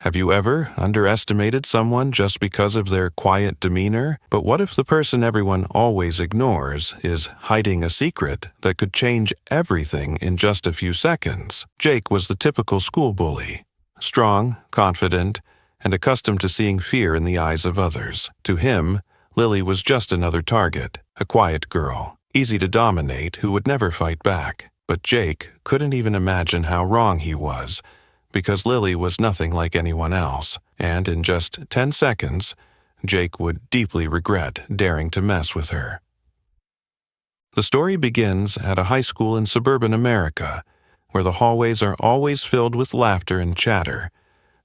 Have you ever underestimated someone just because of their quiet demeanor? But what if the person everyone always ignores is hiding a secret that could change everything in just a few seconds? Jake was the typical school bully, strong, confident, and accustomed to seeing fear in the eyes of others. To him, Lily was just another target, a quiet girl, easy to dominate, who would never fight back. But Jake couldn't even imagine how wrong he was, because Lily was nothing like anyone else, and in just 10 seconds, Jake would deeply regret daring to mess with her. The story begins at a high school in suburban America, where the hallways are always filled with laughter and chatter,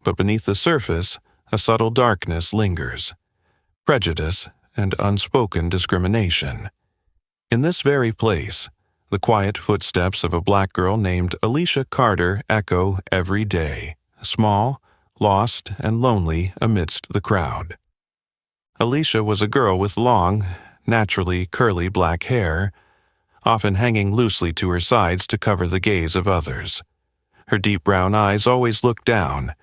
but beneath the surface, a subtle darkness lingers: prejudice and unspoken discrimination. In this very place, the quiet footsteps of a black girl named Alicia Carter echo every day, small, lost, and lonely amidst the crowd. Alicia was a girl with long, naturally curly black hair, often hanging loosely to her sides to cover the gaze of others. Her deep brown eyes always looked down,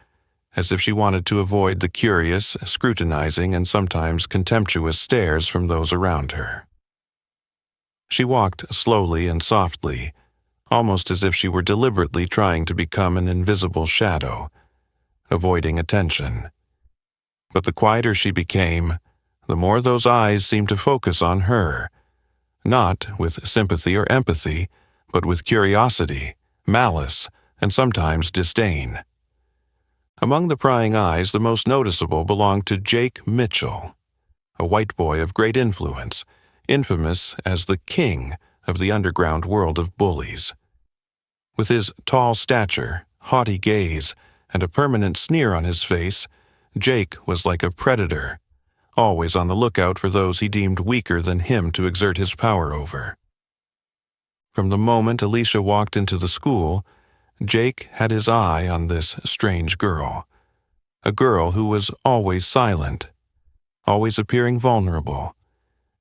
as if she wanted to avoid the curious, scrutinizing, and sometimes contemptuous stares from those around her. She walked slowly and softly, almost as if she were deliberately trying to become an invisible shadow, avoiding attention. But the quieter she became, the more those eyes seemed to focus on her, not with sympathy or empathy, but with curiosity, malice, and sometimes disdain. Among the prying eyes, the most noticeable belonged to Jake Mitchell, a white boy of great influence, infamous as the king of the underground world of bullies. With his tall stature, haughty gaze, and a permanent sneer on his face, Jake was like a predator, always on the lookout for those he deemed weaker than him to exert his power over. From the moment Alicia walked into the school, Jake had his eye on this strange girl, a girl who was always silent, always appearing vulnerable,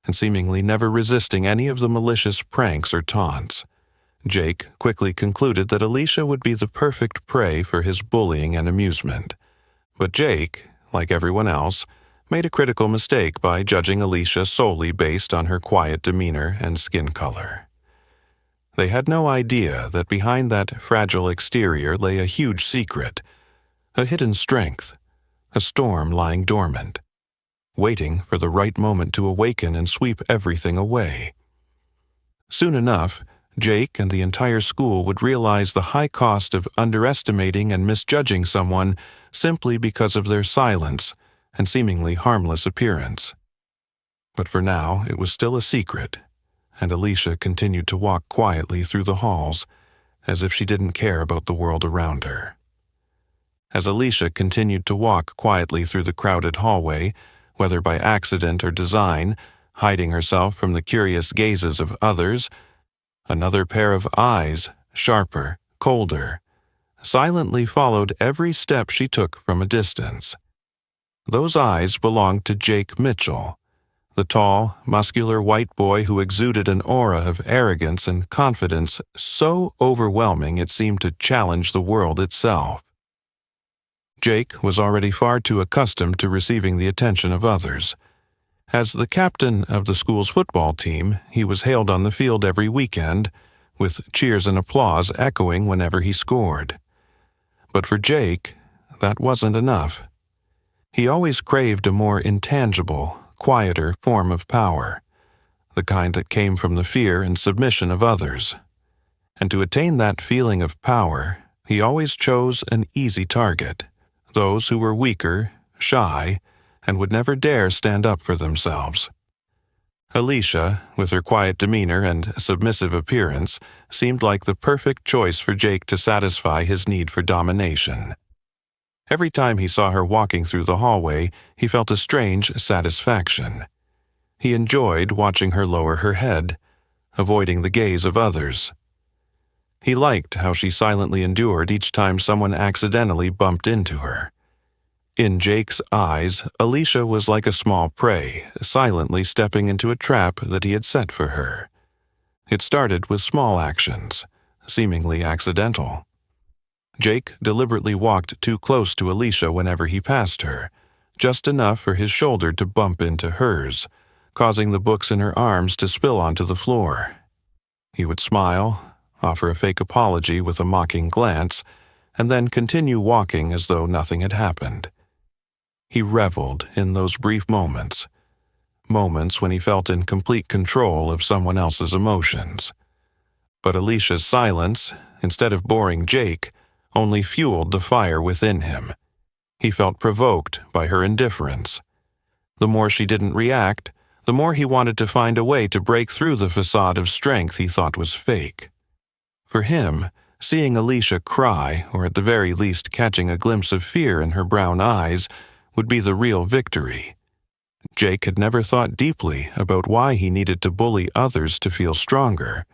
and seemingly never resisting any of the malicious pranks or taunts. Jake quickly concluded that Alicia would be the perfect prey for his bullying and amusement. But Jake, like everyone else, made a critical mistake by judging Alicia solely based on her quiet demeanor and skin color. They had no idea that behind that fragile exterior lay a huge secret, a hidden strength, a storm lying dormant, waiting for the right moment to awaken and sweep everything away. Soon enough, Jake and the entire school would realize the high cost of underestimating and misjudging someone simply because of their silence and seemingly harmless appearance. But for now, it was still a secret, and Alicia continued to walk quietly through the halls, as if she didn't care about the world around her. As Alicia continued to walk quietly through the crowded hallway, whether by accident or design, hiding herself from the curious gazes of others, another pair of eyes, sharper, colder, silently followed every step she took from a distance. Those eyes belonged to Jake Mitchell, the tall, muscular white boy who exuded an aura of arrogance and confidence so overwhelming it seemed to challenge the world itself. Jake was already far too accustomed to receiving the attention of others. As the captain of the school's football team, he was hailed on the field every weekend, with cheers and applause echoing whenever he scored. But for Jake, that wasn't enough. He always craved a more intangible, quieter form of power, the kind that came from the fear and submission of others. And to attain that feeling of power, he always chose an easy target: those who were weaker, shy, and would never dare stand up for themselves. Alicia, with her quiet demeanor and submissive appearance, seemed like the perfect choice for Jake to satisfy his need for domination. Every time he saw her walking through the hallway, he felt a strange satisfaction. He enjoyed watching her lower her head, avoiding the gaze of others. He liked how she silently endured each time someone accidentally bumped into her. In Jake's eyes, Alicia was like a small prey, silently stepping into a trap that he had set for her. It started with small actions, seemingly accidental. Jake deliberately walked too close to Alicia whenever he passed her, just enough for his shoulder to bump into hers, causing the books in her arms to spill onto the floor. He would smile, offer a fake apology with a mocking glance, and then continue walking as though nothing had happened. He reveled in those brief moments when he felt in complete control of someone else's emotions. But Alicia's silence, instead of boring Jake, only fueled the fire within him. He felt provoked by her indifference. The more she didn't react, the more he wanted to find a way to break through the facade of strength he thought was fake. For him, seeing Alicia cry, or at the very least catching a glimpse of fear in her brown eyes, would be the real victory. Jake had never thought deeply about why he needed to bully others to feel stronger,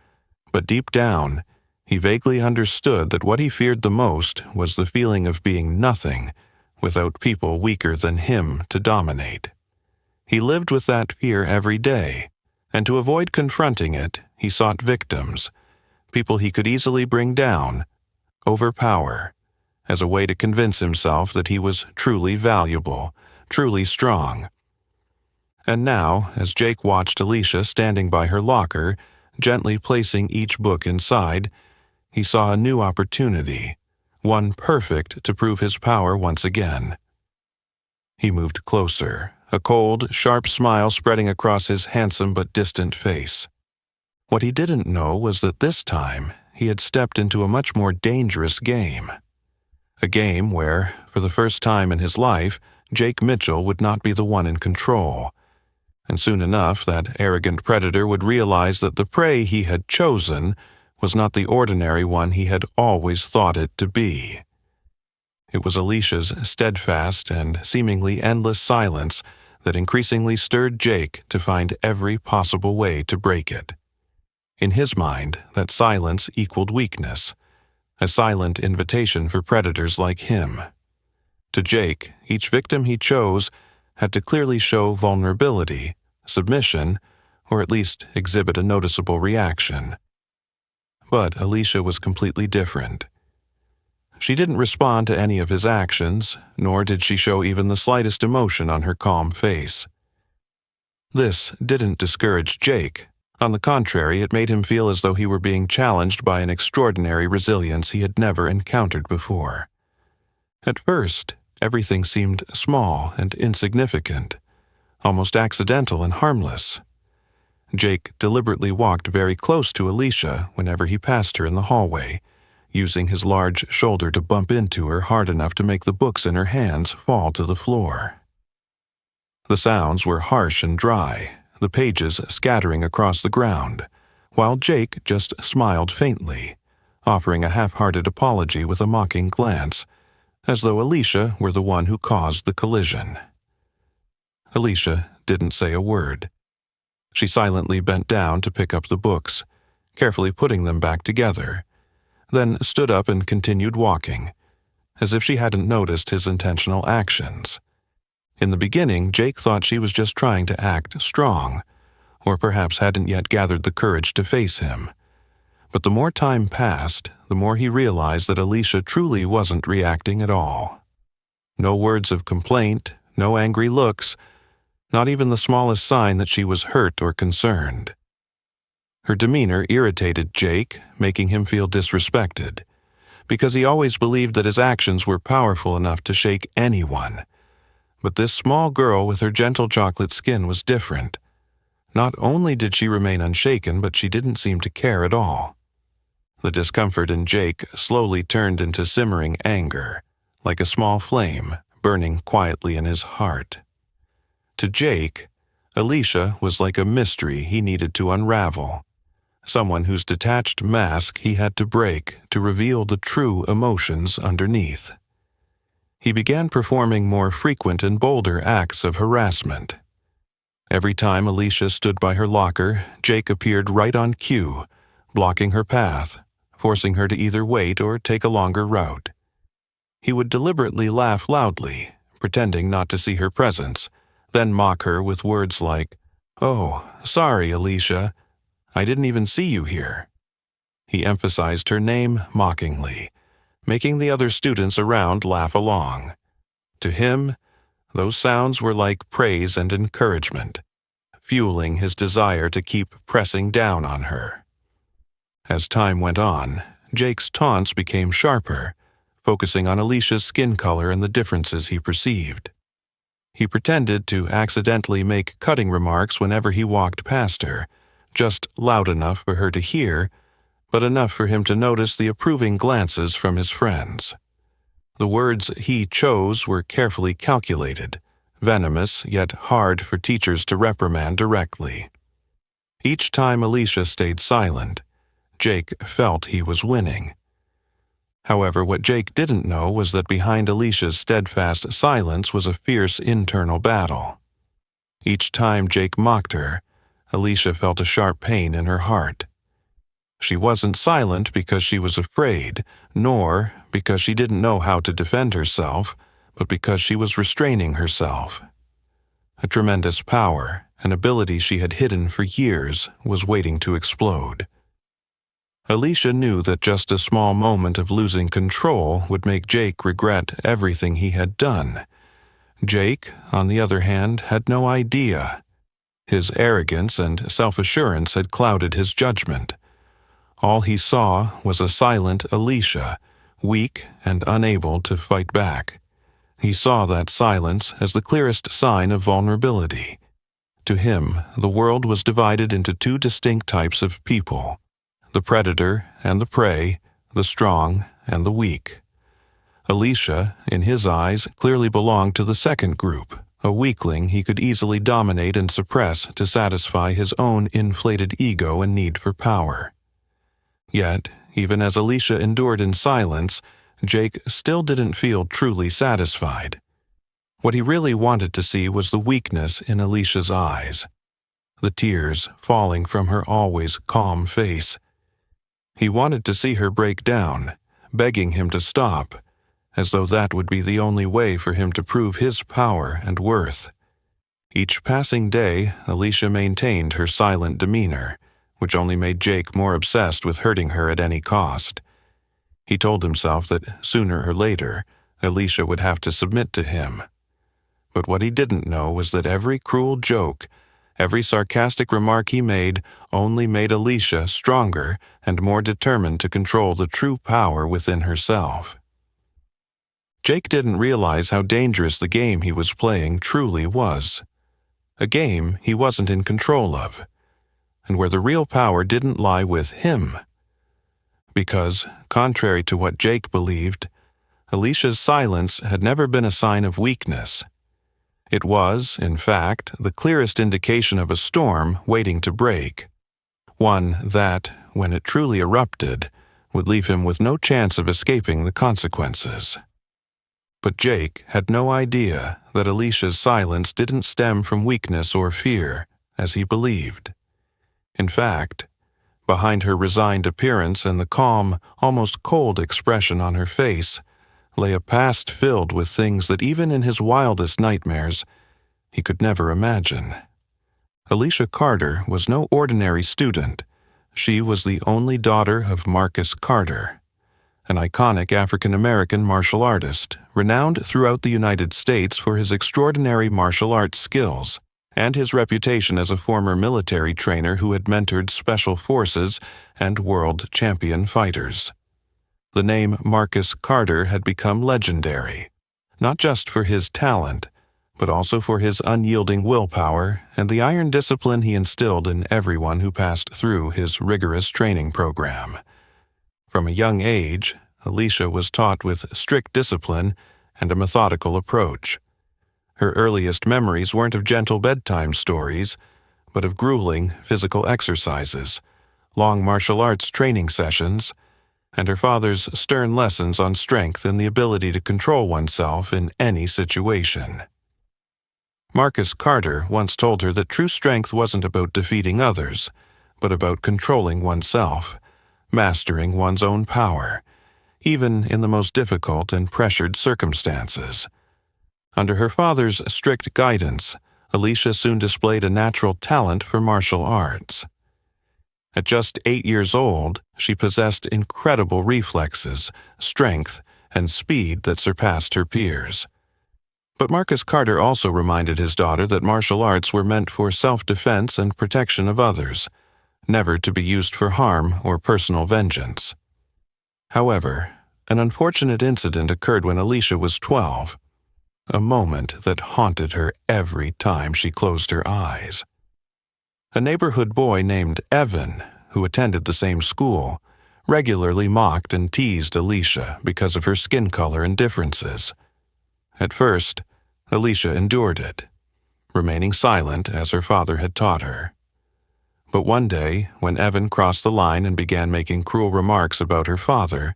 but deep down, he vaguely understood that what he feared the most was the feeling of being nothing, without people weaker than him to dominate. He lived with that fear every day, and to avoid confronting it, he sought victims, people he could easily bring down, overpower, as a way to convince himself that he was truly valuable, truly strong. And now, as Jake watched Alicia standing by her locker, gently placing each book inside, he saw a new opportunity, one perfect to prove his power once again. He moved closer, a cold, sharp smile spreading across his handsome but distant face. What he didn't know was that this time he had stepped into a much more dangerous game. A game where, for the first time in his life, Jake Mitchell would not be the one in control. And soon enough, that arrogant predator would realize that the prey he had chosen was not the ordinary one he had always thought it to be. It was Alicia's steadfast and seemingly endless silence that increasingly stirred Jake to find every possible way to break it. In his mind, that silence equaled weakness, a silent invitation for predators like him. To Jake, each victim he chose had to clearly show vulnerability, submission, or at least exhibit a noticeable reaction. But Alicia was completely different. She didn't respond to any of his actions, nor did she show even the slightest emotion on her calm face. This didn't discourage Jake. On the contrary, it made him feel as though he were being challenged by an extraordinary resilience he had never encountered before. At first, everything seemed small and insignificant, almost accidental and harmless. Jake deliberately walked very close to Alicia whenever he passed her in the hallway, using his large shoulder to bump into her hard enough to make the books in her hands fall to the floor. The sounds were harsh and dry, the pages scattering across the ground, while Jake just smiled faintly, offering a half-hearted apology with a mocking glance, as though Alicia were the one who caused the collision. Alicia didn't say a word. She silently bent down to pick up the books, carefully putting them back together, then stood up and continued walking, as if she hadn't noticed his intentional actions. In the beginning, Jake thought she was just trying to act strong, or perhaps hadn't yet gathered the courage to face him. But the more time passed, the more he realized that Alicia truly wasn't reacting at all. No words of complaint, no angry looks, not even the smallest sign that she was hurt or concerned. Her demeanor irritated Jake, making him feel disrespected, because he always believed that his actions were powerful enough to shake anyone. But this small girl with her gentle chocolate skin was different. Not only did she remain unshaken, but she didn't seem to care at all. The discomfort in Jake slowly turned into simmering anger, like a small flame burning quietly in his heart. To Jake, Alicia was like a mystery he needed to unravel, someone whose detached mask he had to break to reveal the true emotions underneath. He began performing more frequent and bolder acts of harassment. Every time Alicia stood by her locker, Jake appeared right on cue, blocking her path, forcing her to either wait or take a longer route. He would deliberately laugh loudly, pretending not to see her presence, then mock her with words like, "Oh, sorry, Alicia. I didn't even see you here." He emphasized her name mockingly, making the other students around laugh along. To him, those sounds were like praise and encouragement, fueling his desire to keep pressing down on her. As time went on, Jake's taunts became sharper, focusing on Alicia's skin color and the differences he perceived. He pretended to accidentally make cutting remarks whenever he walked past her, just loud enough for her to hear, but enough for him to notice the approving glances from his friends. The words he chose were carefully calculated, venomous yet hard for teachers to reprimand directly. Each time Alicia stayed silent, Jake felt he was winning. However, what Jake didn't know was that behind Alicia's steadfast silence was a fierce internal battle. Each time Jake mocked her, Alicia felt a sharp pain in her heart. She wasn't silent because she was afraid, nor because she didn't know how to defend herself, but because she was restraining herself. A tremendous power, an ability she had hidden for years, was waiting to explode. Alicia knew that just a small moment of losing control would make Jake regret everything he had done. Jake, on the other hand, had no idea. His arrogance and self-assurance had clouded his judgment. All he saw was a silent Alicia, weak and unable to fight back. He saw that silence as the clearest sign of vulnerability. To him, the world was divided into two distinct types of people: the predator and the prey, the strong and the weak. Alicia, in his eyes, clearly belonged to the second group, a weakling he could easily dominate and suppress to satisfy his own inflated ego and need for power. Yet, even as Alicia endured in silence, Jake still didn't feel truly satisfied. What he really wanted to see was the weakness in Alicia's eyes, the tears falling from her always calm face. He wanted to see her break down, begging him to stop, as though that would be the only way for him to prove his power and worth. Each passing day, Alicia maintained her silent demeanor, which only made Jake more obsessed with hurting her at any cost. He told himself that sooner or later, Alicia would have to submit to him. But what he didn't know was that every cruel joke, every sarcastic remark he made only made Alicia stronger and more determined to control the true power within herself. Jake didn't realize how dangerous the game he was playing truly was. A game he wasn't in control of, and where the real power didn't lie with him. Because, contrary to what Jake believed, Alicia's silence had never been a sign of weakness. It was, in fact, the clearest indication of a storm waiting to break, one that, when it truly erupted, would leave him with no chance of escaping the consequences. But Jake had no idea that Alicia's silence didn't stem from weakness or fear, as he believed. In fact, behind her resigned appearance and the calm, almost cold expression on her face, lay a past filled with things that even in his wildest nightmares, he could never imagine. Alicia Carter was no ordinary student. She was the only daughter of Marcus Carter, an iconic African-American martial artist, renowned throughout the United States for his extraordinary martial arts skills and his reputation as a former military trainer who had mentored special forces and world champion fighters. The name Marcus Carter had become legendary, not just for his talent, but also for his unyielding willpower and the iron discipline he instilled in everyone who passed through his rigorous training program. From a young age, Alicia was taught with strict discipline and a methodical approach. Her earliest memories weren't of gentle bedtime stories, but of grueling physical exercises, long martial arts training sessions, and her father's stern lessons on strength and the ability to control oneself in any situation. Marcus Carter once told her that true strength wasn't about defeating others, but about controlling oneself, mastering one's own power, even in the most difficult and pressured circumstances. Under her father's strict guidance, Alicia soon displayed a natural talent for martial arts. At just 8 years old, she possessed incredible reflexes, strength, and speed that surpassed her peers. But Marcus Carter also reminded his daughter that martial arts were meant for self-defense and protection of others, never to be used for harm or personal vengeance. However, an unfortunate incident occurred when Alicia was 12, a moment that haunted her every time she closed her eyes. A neighborhood boy named Evan, who attended the same school, regularly mocked and teased Alicia because of her skin color and differences. At first, Alicia endured it, remaining silent as her father had taught her. But one day, when Evan crossed the line and began making cruel remarks about her father,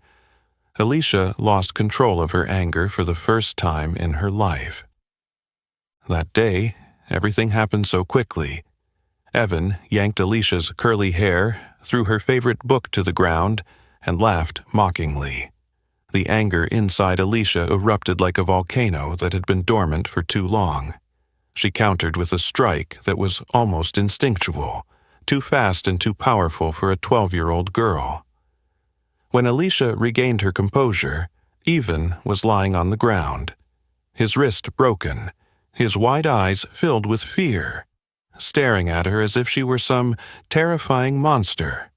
Alicia lost control of her anger for the first time in her life. That day, everything happened so quickly. Evan yanked Alicia's curly hair, threw her favorite book to the ground, and laughed mockingly. The anger inside Alicia erupted like a volcano that had been dormant for too long. She countered with a strike that was almost instinctual, too fast and too powerful for a 12-year-old girl. When Alicia regained her composure, Evan was lying on the ground, his wrist broken, his wide eyes filled with fear, staring at her as if she were some terrifying monster.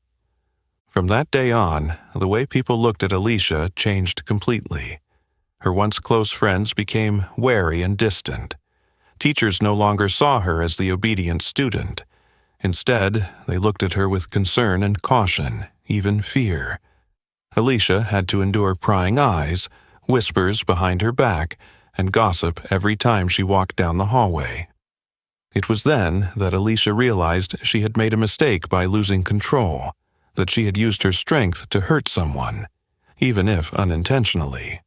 From that day on, the way people looked at Alicia changed completely. Her once close friends became wary and distant. Teachers no longer saw her as the obedient student. Instead, they looked at her with concern and caution, even fear. Alicia had to endure prying eyes, whispers behind her back, and gossip every time she walked down the hallway. It was then that Alicia realized she had made a mistake by losing control, that she had used her strength to hurt someone, even if unintentionally.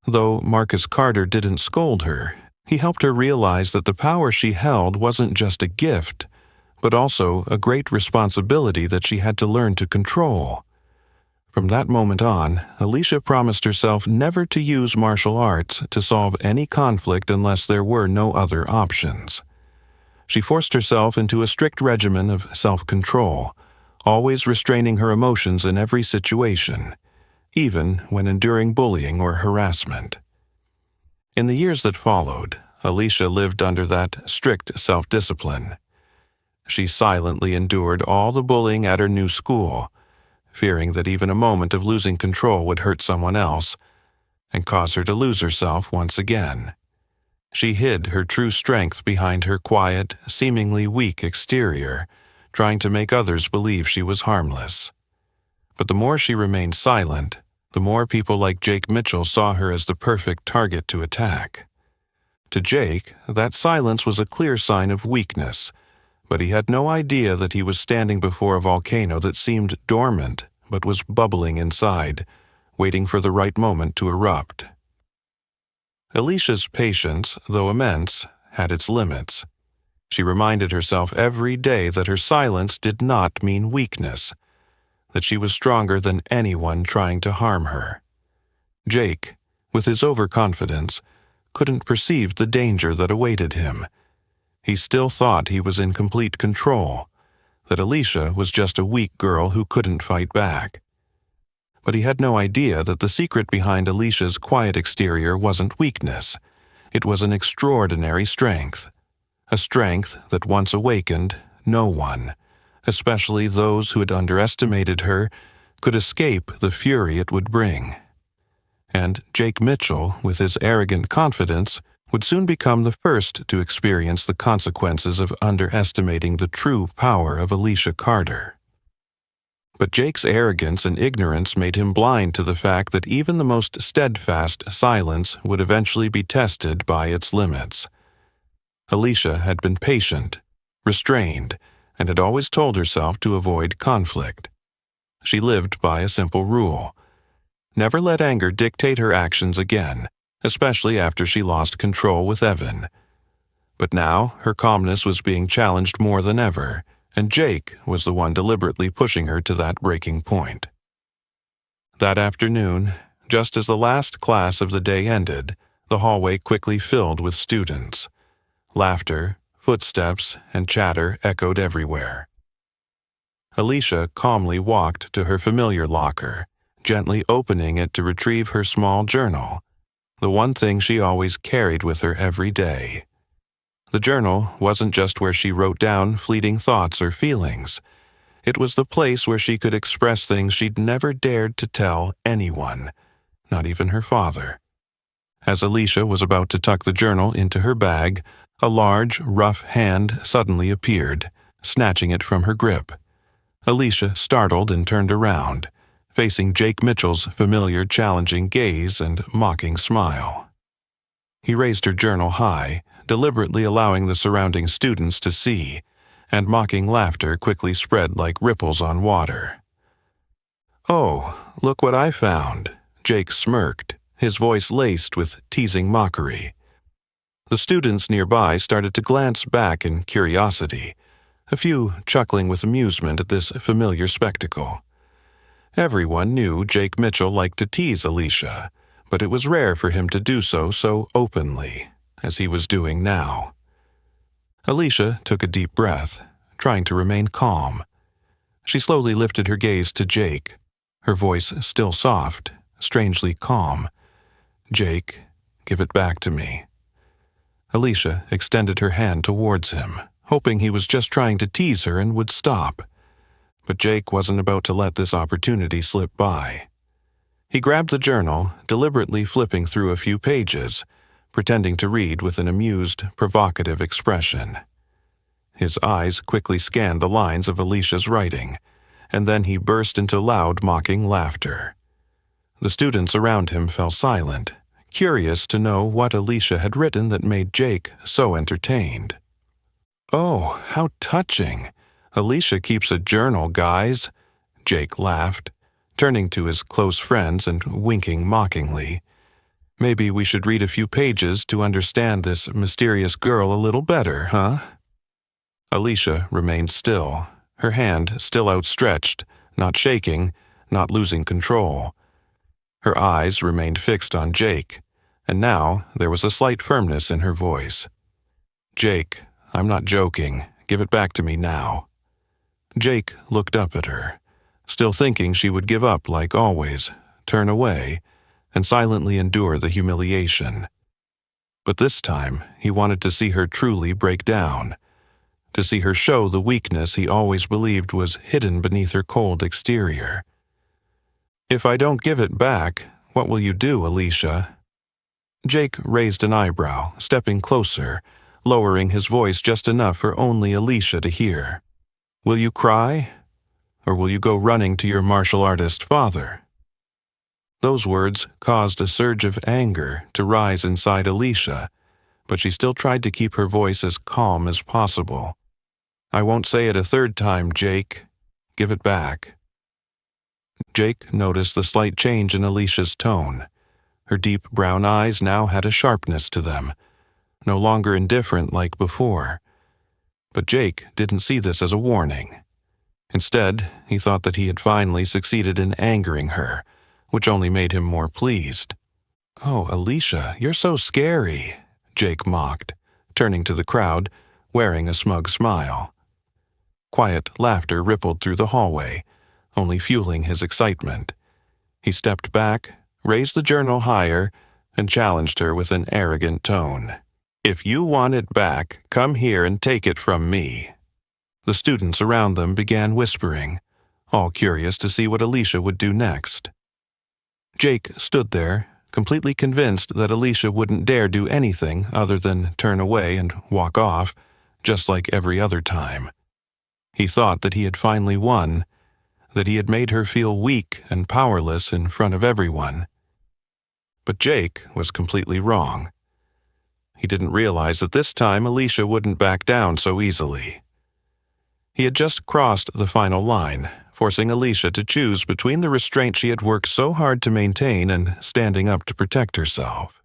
Though Marcus Carter didn't scold her, he helped her realize that the power she held wasn't just a gift, but also a great responsibility that she had to learn to control. From that moment on, Alicia promised herself never to use martial arts to solve any conflict unless there were no other options. She forced herself into a strict regimen of self-control, always restraining her emotions in every situation, even when enduring bullying or harassment. In the years that followed, Alicia lived under that strict self-discipline. She silently endured all the bullying at her new school, fearing that even a moment of losing control would hurt someone else and cause her to lose herself once again. She hid her true strength behind her quiet, seemingly weak exterior, trying to make others believe she was harmless. But the more she remained silent, the more people like Jake Mitchell saw her as the perfect target to attack. To Jake, that silence was a clear sign of weakness, but he had no idea that he was standing before a volcano that seemed dormant but was bubbling inside, waiting for the right moment to erupt. Alicia's patience, though immense, had its limits. She reminded herself every day that her silence did not mean weakness, that she was stronger than anyone trying to harm her. Jake, with his overconfidence, couldn't perceive the danger that awaited him. He still thought he was in complete control, that Alicia was just a weak girl who couldn't fight back. But he had no idea that the secret behind Alicia's quiet exterior wasn't weakness. It was an extraordinary strength. A strength that once awakened, no one, especially those who had underestimated her, could escape the fury it would bring. And Jake Mitchell, with his arrogant confidence, would soon become the first to experience the consequences of underestimating the true power of Alicia Carter. But Jake's arrogance and ignorance made him blind to the fact that even the most steadfast silence would eventually be tested by its limits. Alicia had been patient, restrained, and had always told herself to avoid conflict. She lived by a simple rule: never let anger dictate her actions again, especially after she lost control with Evan. But now her calmness was being challenged more than ever, and Jake was the one deliberately pushing her to that breaking point. That afternoon, just as the last class of the day ended, the hallway quickly filled with students. Laughter, footsteps, and chatter echoed everywhere. Alicia calmly walked to her familiar locker, gently opening it to retrieve her small journal, the one thing she always carried with her every day. The journal wasn't just where she wrote down fleeting thoughts or feelings. It was the place where she could express things she'd never dared to tell anyone, not even her father. As Alicia was about to tuck the journal into her bag, a large, rough hand suddenly appeared, snatching it from her grip. Alicia startled and turned around, facing Jake Mitchell's familiar, challenging gaze and mocking smile. He raised her journal high, deliberately allowing the surrounding students to see, and mocking laughter quickly spread like ripples on water. "Oh, look what I found," Jake smirked, his voice laced with teasing mockery. The students nearby started to glance back in curiosity, a few chuckling with amusement at this familiar spectacle. Everyone knew Jake Mitchell liked to tease Alicia, but it was rare for him to do so openly, as he was doing now. Alicia took a deep breath, trying to remain calm. She slowly lifted her gaze to Jake, her voice still soft, strangely calm. "Jake, give it back to me." Alicia extended her hand towards him, hoping he was just trying to tease her and would stop. But Jake wasn't about to let this opportunity slip by. He grabbed the journal, deliberately flipping through a few pages, pretending to read with an amused, provocative expression. His eyes quickly scanned the lines of Alicia's writing, and then he burst into loud, mocking laughter. The students around him fell silent, curious to know what Alicia had written that made Jake so entertained. "Oh, how touching! Alicia keeps a journal, guys," Jake laughed, turning to his close friends and winking mockingly. "Maybe we should read a few pages to understand this mysterious girl a little better, huh?" Alicia remained still, her hand still outstretched, not shaking, not losing control. Her eyes remained fixed on Jake, and now there was a slight firmness in her voice. "Jake, I'm not joking. Give it back to me now." Jake looked up at her, still thinking she would give up like always, turn away, and silently endure the humiliation. But this time, he wanted to see her truly break down, to see her show the weakness he always believed was hidden beneath her cold exterior. "If I don't give it back, what will you do, Alicia?" Jake raised an eyebrow, stepping closer, lowering his voice just enough for only Alicia to hear. "Will you cry? Or will you go running to your martial artist father?" Those words caused a surge of anger to rise inside Alicia, but she still tried to keep her voice as calm as possible. "I won't say it a third time, Jake. Give it back." Jake noticed the slight change in Alicia's tone. Her deep brown eyes now had a sharpness to them, no longer indifferent like before. But Jake didn't see this as a warning. Instead, he thought that he had finally succeeded in angering her, which only made him more pleased. "Oh, Alicia, you're so scary," Jake mocked, turning to the crowd, wearing a smug smile. Quiet laughter rippled through the hallway, only fueling his excitement. He stepped back, raised the journal higher, and challenged her with an arrogant tone. "If you want it back, come here and take it from me." The students around them began whispering, all curious to see what Alicia would do next. Jake stood there, completely convinced that Alicia wouldn't dare do anything other than turn away and walk off, just like every other time. He thought that he had finally won, that he had made her feel weak and powerless in front of everyone. But Jake was completely wrong. He didn't realize that this time Alicia wouldn't back down so easily. He had just crossed the final line, forcing Alicia to choose between the restraint she had worked so hard to maintain and standing up to protect herself.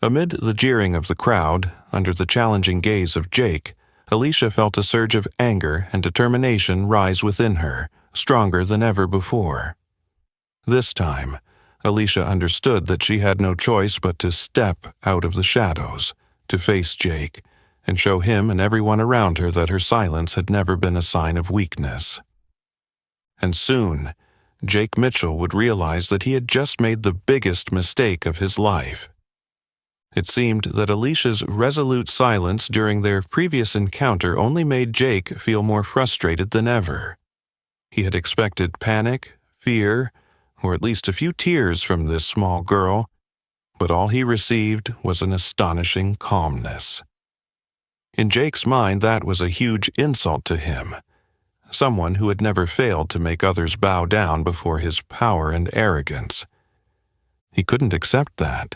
Amid the jeering of the crowd, under the challenging gaze of Jake, Alicia felt a surge of anger and determination rise within her, stronger than ever before. This time, Alicia understood that she had no choice but to step out of the shadows, to face Jake, and show him and everyone around her that her silence had never been a sign of weakness. And soon, Jake Mitchell would realize that he had just made the biggest mistake of his life. It seemed that Alicia's resolute silence during their previous encounter only made Jake feel more frustrated than ever. He had expected panic, fear, or at least a few tears from this small girl, but all he received was an astonishing calmness. In Jake's mind, that was a huge insult to him. Someone who had never failed to make others bow down before his power and arrogance. He couldn't accept that.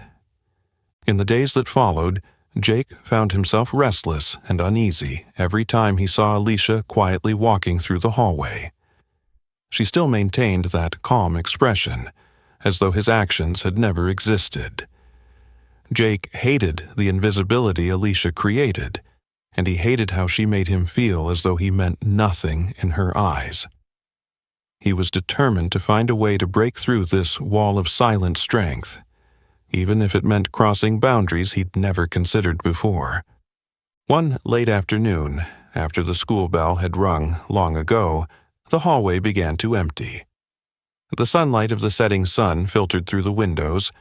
In the days that followed, Jake found himself restless and uneasy every time he saw Alicia quietly walking through the hallway. She still maintained that calm expression, as though his actions had never existed. Jake hated the invisibility Alicia created, and he hated how she made him feel as though he meant nothing in her eyes. He was determined to find a way to break through this wall of silent strength, even if it meant crossing boundaries he'd never considered before. One late afternoon, after the school bell had rung long ago, the hallway began to empty. The sunlight of the setting sun filtered through the windows,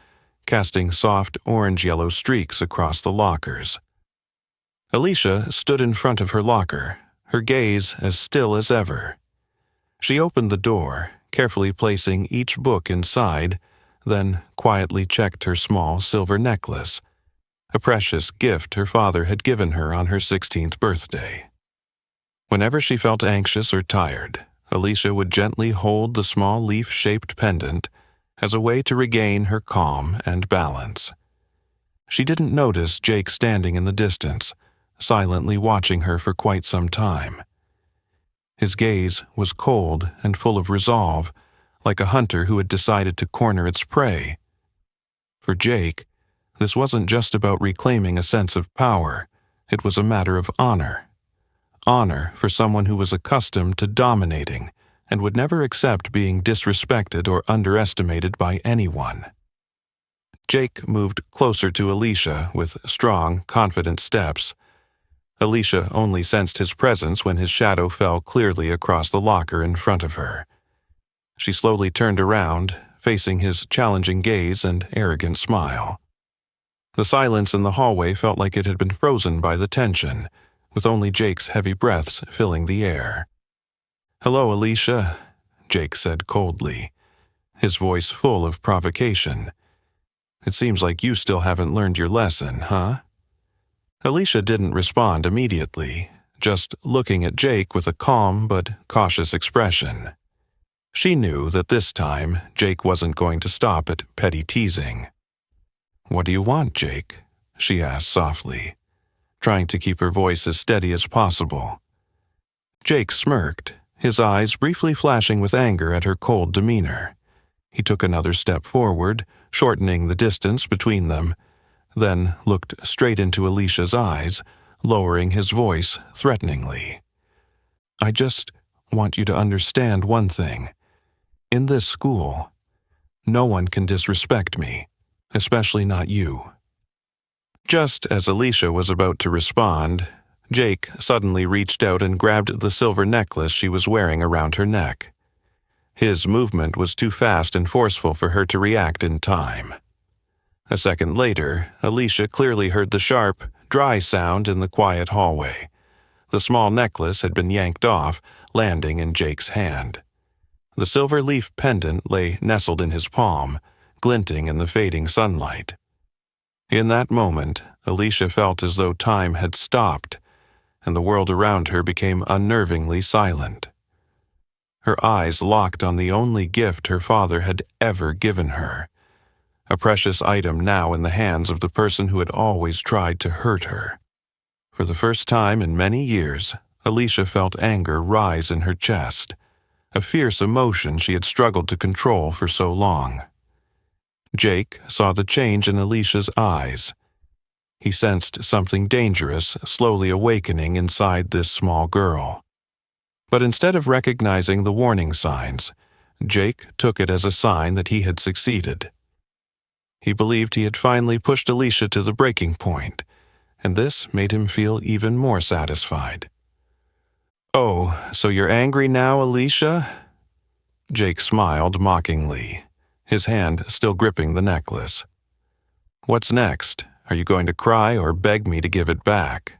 casting soft orange-yellow streaks across the lockers. Alicia stood in front of her locker, her gaze as still as ever. She opened the door, carefully placing each book inside, then quietly checked her small silver necklace, a precious gift her father had given her on her 16th birthday. Whenever she felt anxious or tired, Alicia would gently hold the small leaf-shaped pendant as a way to regain her calm and balance. She didn't notice Jake standing in the distance, silently watching her for quite some time. His gaze was cold and full of resolve, like a hunter who had decided to corner its prey. For Jake, this wasn't just about reclaiming a sense of power, it was a matter of honor. Honor for someone who was accustomed to dominating and would never accept being disrespected or underestimated by anyone. Jake moved closer to Alicia with strong, confident steps. Alicia only sensed his presence when his shadow fell clearly across the locker in front of her. She slowly turned around, facing his challenging gaze and arrogant smile. The silence in the hallway felt like it had been frozen by the tension, with only Jake's heavy breaths filling the air. "Hello, Alicia," Jake said coldly, his voice full of provocation. "It seems like you still haven't learned your lesson, huh?" Alicia didn't respond immediately, just looking at Jake with a calm but cautious expression. She knew that this time Jake wasn't going to stop at petty teasing. "What do you want, Jake?" she asked softly, trying to keep her voice as steady as possible. Jake smirked, his eyes briefly flashing with anger at her cold demeanor. He took another step forward, shortening the distance between them, then looked straight into Alicia's eyes, lowering his voice threateningly. "I just want you to understand one thing. In this school, no one can disrespect me, especially not you." Just as Alicia was about to respond, Jake suddenly reached out and grabbed the silver necklace she was wearing around her neck. His movement was too fast and forceful for her to react in time. A second later, Alicia clearly heard the sharp, dry sound in the quiet hallway. The small necklace had been yanked off, landing in Jake's hand. The silver leaf pendant lay nestled in his palm, glinting in the fading sunlight. In that moment, Alicia felt as though time had stopped, and the world around her became unnervingly silent. Her eyes locked on the only gift her father had ever given her, a precious item now in the hands of the person who had always tried to hurt her. For the first time in many years, Alicia felt anger rise in her chest, a fierce emotion she had struggled to control for so long. Jake saw the change in Alicia's eyes. He sensed something dangerous slowly awakening inside this small girl. But instead of recognizing the warning signs, Jake took it as a sign that he had succeeded. He believed he had finally pushed Alicia to the breaking point, and this made him feel even more satisfied. "Oh, so you're angry now, Alicia?" Jake smiled mockingly, his hand still gripping the necklace. "What's next? Are you going to cry or beg me to give it back?"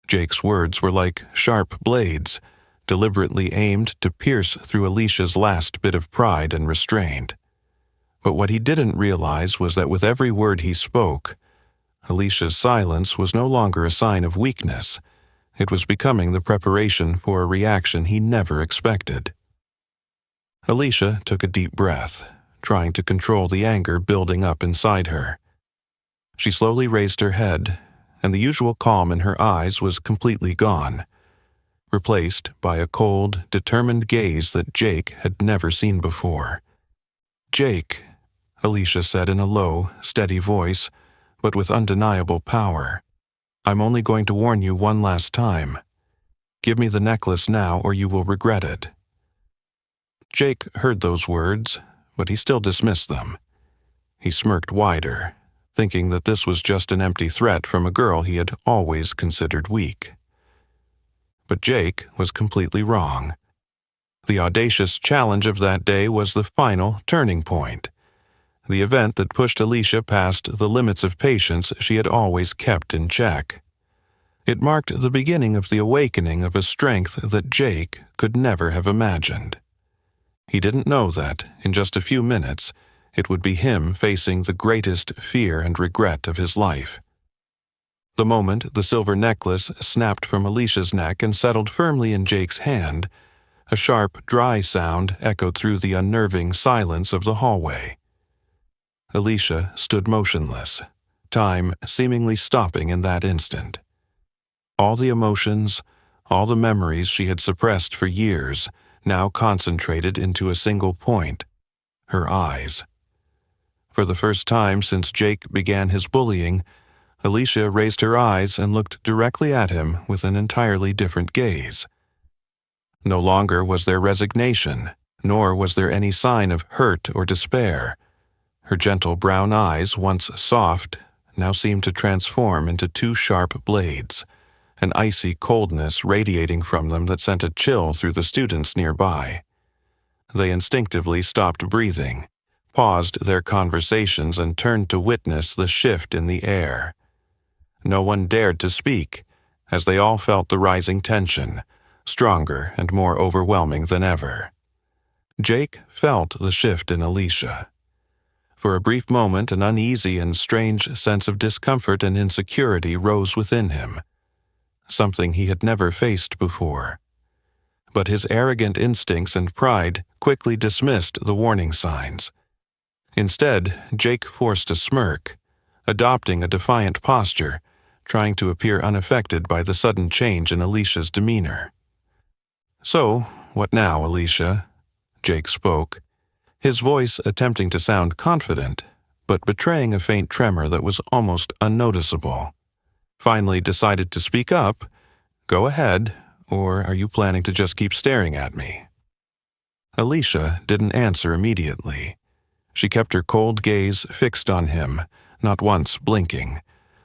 Jake's words were like sharp blades, deliberately aimed to pierce through Alicia's last bit of pride and restraint. But what he didn't realize was that with every word he spoke, Alicia's silence was no longer a sign of weakness. It was becoming the preparation for a reaction he never expected. Alicia took a deep breath, trying to control the anger building up inside her. She slowly raised her head, and the usual calm in her eyes was completely gone, replaced by a cold, determined gaze that Jake had never seen before. "Jake," Alicia said in a low, steady voice, but with undeniable power, "I'm only going to warn you one last time. Give me the necklace now or you will regret it." Jake heard those words, but he still dismissed them. He smirked wider, thinking that this was just an empty threat from a girl he had always considered weak. But Jake was completely wrong. The audacious challenge of that day was the final turning point, the event that pushed Alicia past the limits of patience she had always kept in check. It marked the beginning of the awakening of a strength that Jake could never have imagined. He didn't know that, in just a few minutes, it would be him facing the greatest fear and regret of his life. The moment the silver necklace snapped from Alicia's neck and settled firmly in Jake's hand, a sharp, dry sound echoed through the unnerving silence of the hallway. Alicia stood motionless, time seemingly stopping in that instant. All the emotions, all the memories she had suppressed for years, now concentrated into a single point: her eyes. For the first time since Jake began his bullying, Alicia raised her eyes and looked directly at him with an entirely different gaze. No longer was there resignation, nor was there any sign of hurt or despair. Her gentle brown eyes, once soft, now seemed to transform into two sharp blades, an icy coldness radiating from them that sent a chill through the students nearby. They instinctively stopped breathing, paused their conversations, and turned to witness the shift in the air. No one dared to speak, as they all felt the rising tension, stronger and more overwhelming than ever. Jake felt the shift in Alicia. For a brief moment, an uneasy and strange sense of discomfort and insecurity rose within him, something he had never faced before. But his arrogant instincts and pride quickly dismissed the warning signs. Instead, Jake forced a smirk, adopting a defiant posture, trying to appear unaffected by the sudden change in Alicia's demeanor. "So, what now, Alicia?" Jake spoke, his voice attempting to sound confident, but betraying a faint tremor that was almost unnoticeable. "Finally decided to speak up? Go ahead, or are you planning to just keep staring at me?" Alicia didn't answer immediately. She kept her cold gaze fixed on him, not once blinking,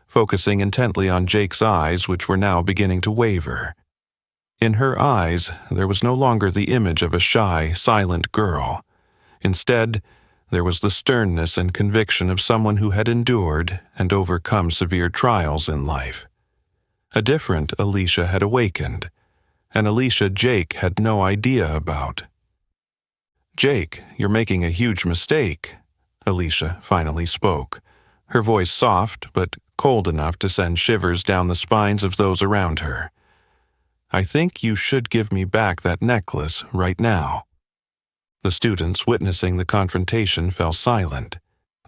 focusing intently on Jake's eyes, which were now beginning to waver. In her eyes, there was no longer the image of a shy, silent girl. Instead, there was the sternness and conviction of someone who had endured and overcome severe trials in life. A different Alicia had awakened, an Alicia Jake had no idea about. "Jake, you're making a huge mistake," Alicia finally spoke, her voice soft but cold enough to send shivers down the spines of those around her. "I think you should give me back that necklace right now." The students witnessing the confrontation fell silent,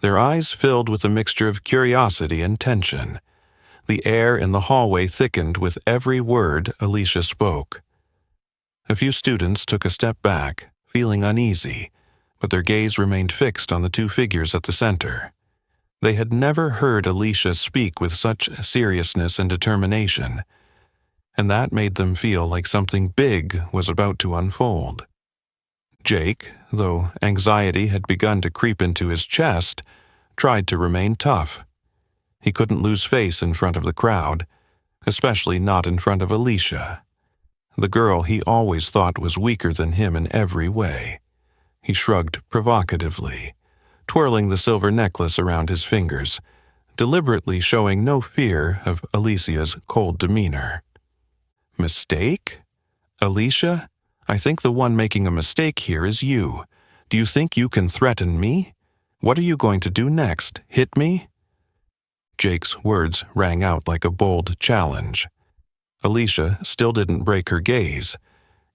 their eyes filled with a mixture of curiosity and tension. The air in the hallway thickened with every word Alicia spoke. A few students took a step back, feeling uneasy, but their gaze remained fixed on the two figures at the center. They had never heard Alicia speak with such seriousness and determination, and that made them feel like something big was about to unfold. Jake, though anxiety had begun to creep into his chest, tried to remain tough. He couldn't lose face in front of the crowd, especially not in front of Alicia. the girl he always thought was weaker than him in every way. He shrugged provocatively, twirling the silver necklace around his fingers, deliberately showing no fear of Alicia's cold demeanor. Mistake? Alicia, I think the one making a mistake here is you. Do you think you can threaten me? What are you going to do next? Hit me? Jake's words rang out like a bold challenge. Alicia still didn't break her gaze,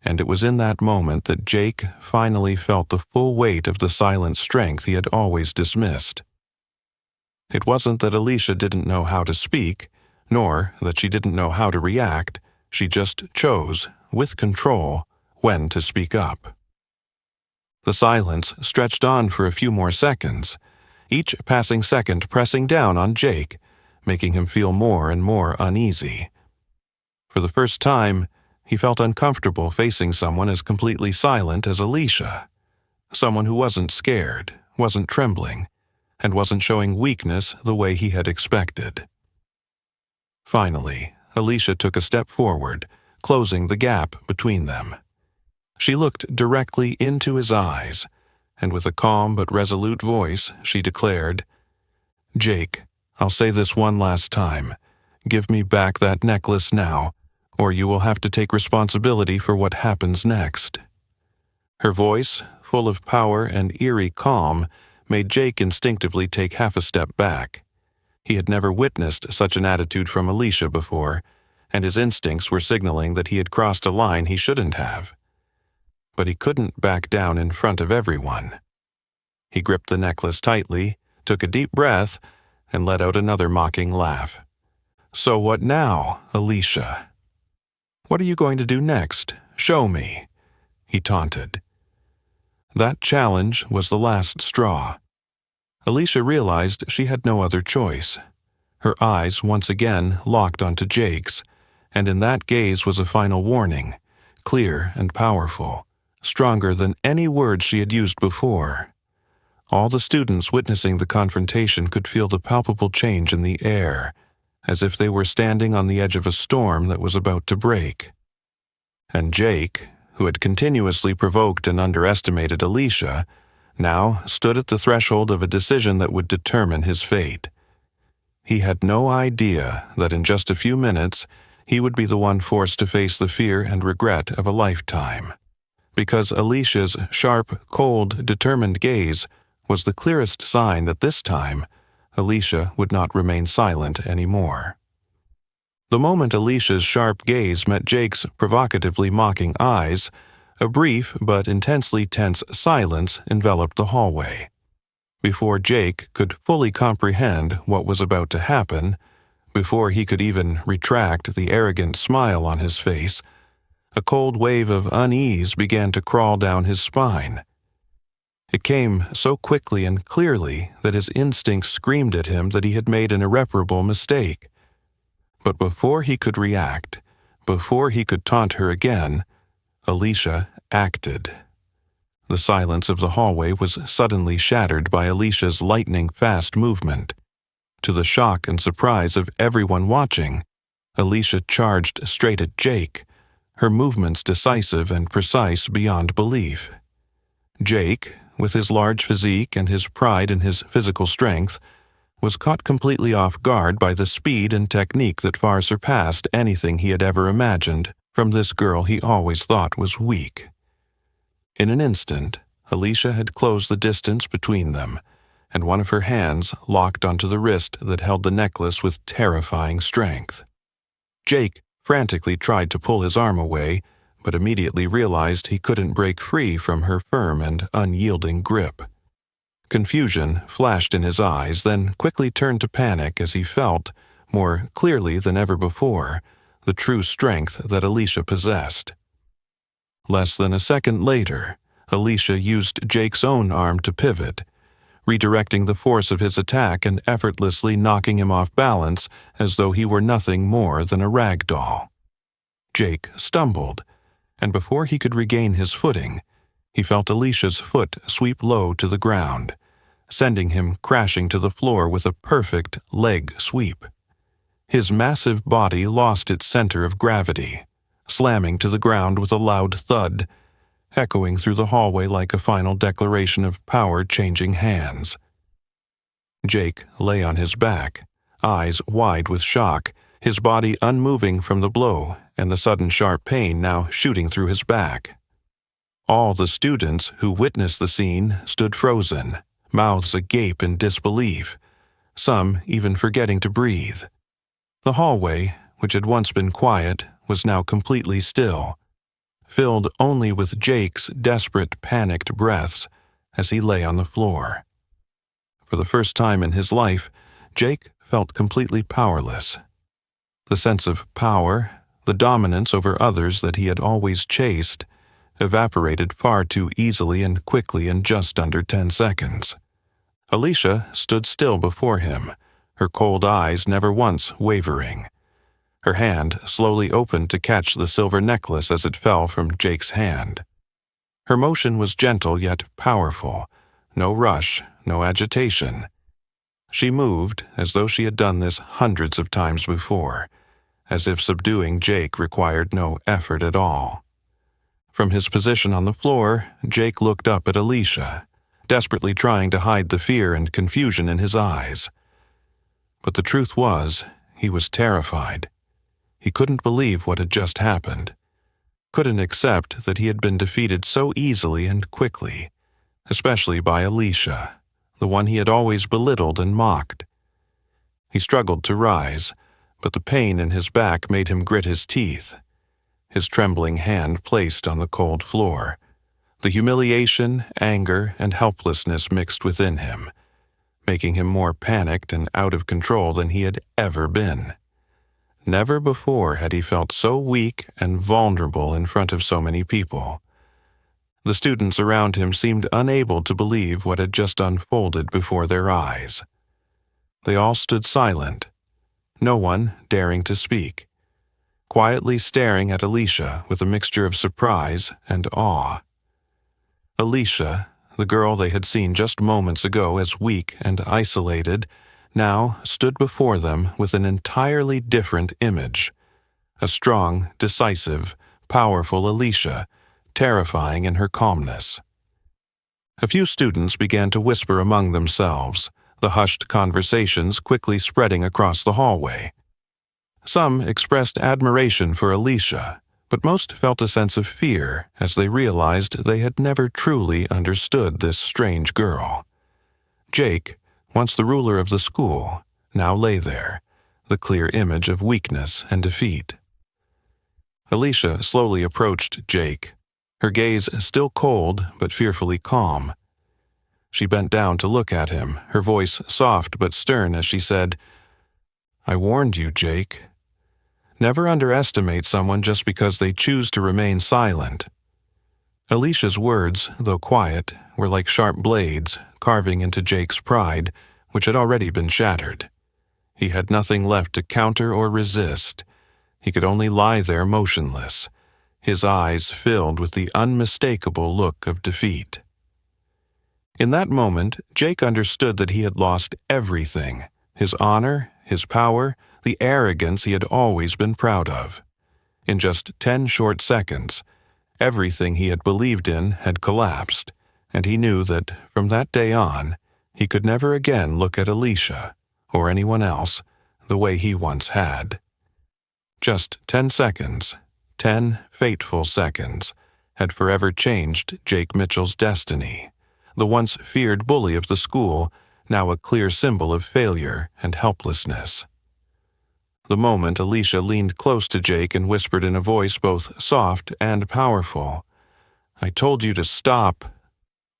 and it was in that moment that Jake finally felt the full weight of the silent strength he had always dismissed. It wasn't that Alicia didn't know how to speak, nor that she didn't know how to react. She just chose, with control, when to speak up. The silence stretched on for a few more seconds, each passing second pressing down on Jake, making him feel more and more uneasy. For the first time, he felt uncomfortable facing someone as completely silent as Alicia, someone who wasn't scared, wasn't trembling, and wasn't showing weakness the way he had expected. Finally, Alicia took a step forward, closing the gap between them. She looked directly into his eyes, and with a calm but resolute voice, she declared, "Jake, I'll say this one last time. Give me back that necklace now, or you will have to take responsibility for what happens next." Her voice, full of power and eerie calm, made Jake instinctively take half a step back. He had never witnessed such an attitude from Alicia before, and his instincts were signaling that he had crossed a line he shouldn't have. But he couldn't back down in front of everyone. He gripped the necklace tightly, took a deep breath, and let out another mocking laugh. "So what now, Alicia? What are you going to do next? Show me," he taunted. That challenge was the last straw. Alicia realized she had no other choice. Her eyes once again locked onto Jake's, and in that gaze was a final warning, clear and powerful, stronger than any words she had used before. All the students witnessing the confrontation could feel the palpable change in the air, as if they were standing on the edge of a storm that was about to break. And Jake, who had continuously provoked and underestimated Alicia, now stood at the threshold of a decision that would determine his fate. He had no idea that in just a few minutes he would be the one forced to face the fear and regret of a lifetime, because Alicia's sharp, cold, determined gaze was the clearest sign that this time Alicia would not remain silent anymore. The moment Alicia's sharp gaze met Jake's provocatively mocking eyes, a brief but intensely tense silence enveloped the hallway. Before Jake could fully comprehend what was about to happen, before he could even retract the arrogant smile on his face, a cold wave of unease began to crawl down his spine. It came so quickly and clearly that his instincts screamed at him that he had made an irreparable mistake. But before he could react, before he could taunt her again, Alicia acted. The silence of the hallway was suddenly shattered by Alicia's lightning-fast movement. To the shock and surprise of everyone watching, Alicia charged straight at Jake, her movements decisive and precise beyond belief. Jake, with his large physique and his pride in his physical strength, was caught completely off guard by the speed and technique that far surpassed anything he had ever imagined from this girl he always thought was weak. In an instant, Alicia had closed the distance between them, and one of her hands locked onto the wrist that held the necklace with terrifying strength. Jake frantically tried to pull his arm away, but immediately realized he couldn't break free from her firm and unyielding grip. Confusion flashed in his eyes, then quickly turned to panic as he felt, more clearly than ever before, the true strength that Alicia possessed. Less than a second later, Alicia used Jake's own arm to pivot, redirecting the force of his attack and effortlessly knocking him off balance as though he were nothing more than a rag doll. Jake stumbled, and before he could regain his footing, he felt Alicia's foot sweep low to the ground, sending him crashing to the floor with a perfect leg sweep. His massive body lost its center of gravity, slamming to the ground with a loud thud, echoing through the hallway like a final declaration of power changing hands. Jake lay on his back, eyes wide with shock, his body unmoving from the blow and the sudden sharp pain now shooting through his back. All the students who witnessed the scene stood frozen, mouths agape in disbelief, some even forgetting to breathe. The hallway, which had once been quiet, was now completely still, filled only with Jake's desperate, panicked breaths as he lay on the floor. For the first time in his life, Jake felt completely powerless. The sense of power, the dominance over others that he had always chased, evaporated far too easily and quickly in just under 10 seconds. Alicia stood still before him, her cold eyes never once wavering. Her hand slowly opened to catch the silver necklace as it fell from Jake's hand. Her motion was gentle yet powerful, no rush, no agitation. She moved as though she had done this hundreds of times before, as if subduing Jake required no effort at all. From his position on the floor, Jake looked up at Alicia, desperately trying to hide the fear and confusion in his eyes. But the truth was, he was terrified. He couldn't believe what had just happened, couldn't accept that he had been defeated so easily and quickly, especially by Alicia, the one he had always belittled and mocked. He struggled to rise, but the pain in his back made him grit his teeth, his trembling hand placed on the cold floor. The humiliation, anger, and helplessness mixed within him, making him more panicked and out of control than he had ever been. Never before had he felt so weak and vulnerable in front of so many people. The students around him seemed unable to believe what had just unfolded before their eyes. They all stood silent, no one daring to speak, quietly staring at Alicia with a mixture of surprise and awe. Alicia, the girl they had seen just moments ago as weak and isolated, now stood before them with an entirely different image. A strong, decisive, powerful Alicia, terrifying in her calmness. A few students began to whisper among themselves, the hushed conversations quickly spreading across the hallway. Some expressed admiration for Alicia, but most felt a sense of fear as they realized they had never truly understood this strange girl. Jake, once the ruler of the school, now lay there, the clear image of weakness and defeat. Alicia slowly approached Jake, her gaze still cold but fearfully calm. She bent down to look at him, her voice soft but stern as she said, "I warned you, Jake. Never underestimate someone just because they choose to remain silent." Alicia's words, though quiet, were like sharp blades, carving into Jake's pride, which had already been shattered. He had nothing left to counter or resist. He could only lie there motionless, his eyes filled with the unmistakable look of defeat. In that moment, Jake understood that he had lost everything: his honor, his power, the arrogance he had always been proud of. In just 10 short seconds, everything he had believed in had collapsed, and he knew that, from that day on, he could never again look at Alicia, or anyone else, the way he once had. Just 10 seconds, 10 fateful seconds, had forever changed Jake Mitchell's destiny, the once feared bully of the school, now a clear symbol of failure and helplessness. The moment Alicia leaned close to Jake and whispered in a voice both soft and powerful, "I told you to stop,"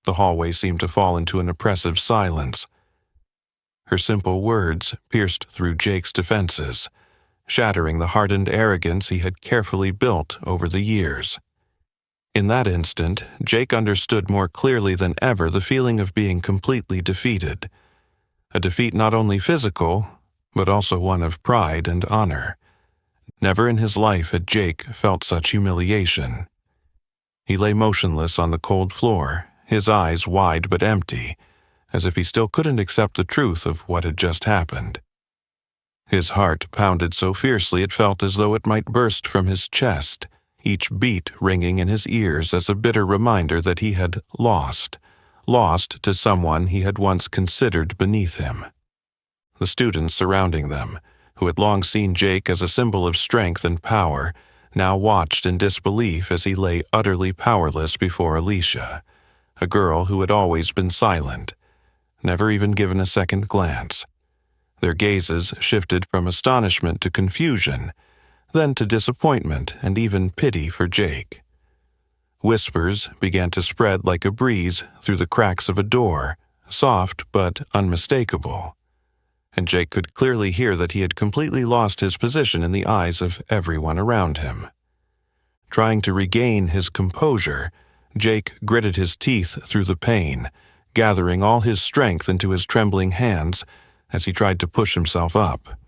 the hallway seemed to fall into an oppressive silence. Her simple words pierced through Jake's defenses, shattering the hardened arrogance he had carefully built over the years. In that instant, Jake understood more clearly than ever the feeling of being completely defeated. A defeat not only physical, but also one of pride and honor. Never in his life had Jake felt such humiliation. He lay motionless on the cold floor, his eyes wide but empty, as if he still couldn't accept the truth of what had just happened. His heart pounded so fiercely it felt as though it might burst from his chest, each beat ringing in his ears as a bitter reminder that he had lost to someone he had once considered beneath him. The students surrounding them, who had long seen Jake as a symbol of strength and power, now watched in disbelief as he lay utterly powerless before Alicia, a girl who had always been silent, never even given a second glance. Their gazes shifted from astonishment to confusion, then to disappointment and even pity for Jake. Whispers began to spread like a breeze through the cracks of a door, soft but unmistakable, and Jake could clearly hear that he had completely lost his position in the eyes of everyone around him. Trying to regain his composure, Jake gritted his teeth through the pain, gathering all his strength into his trembling hands as he tried to push himself up.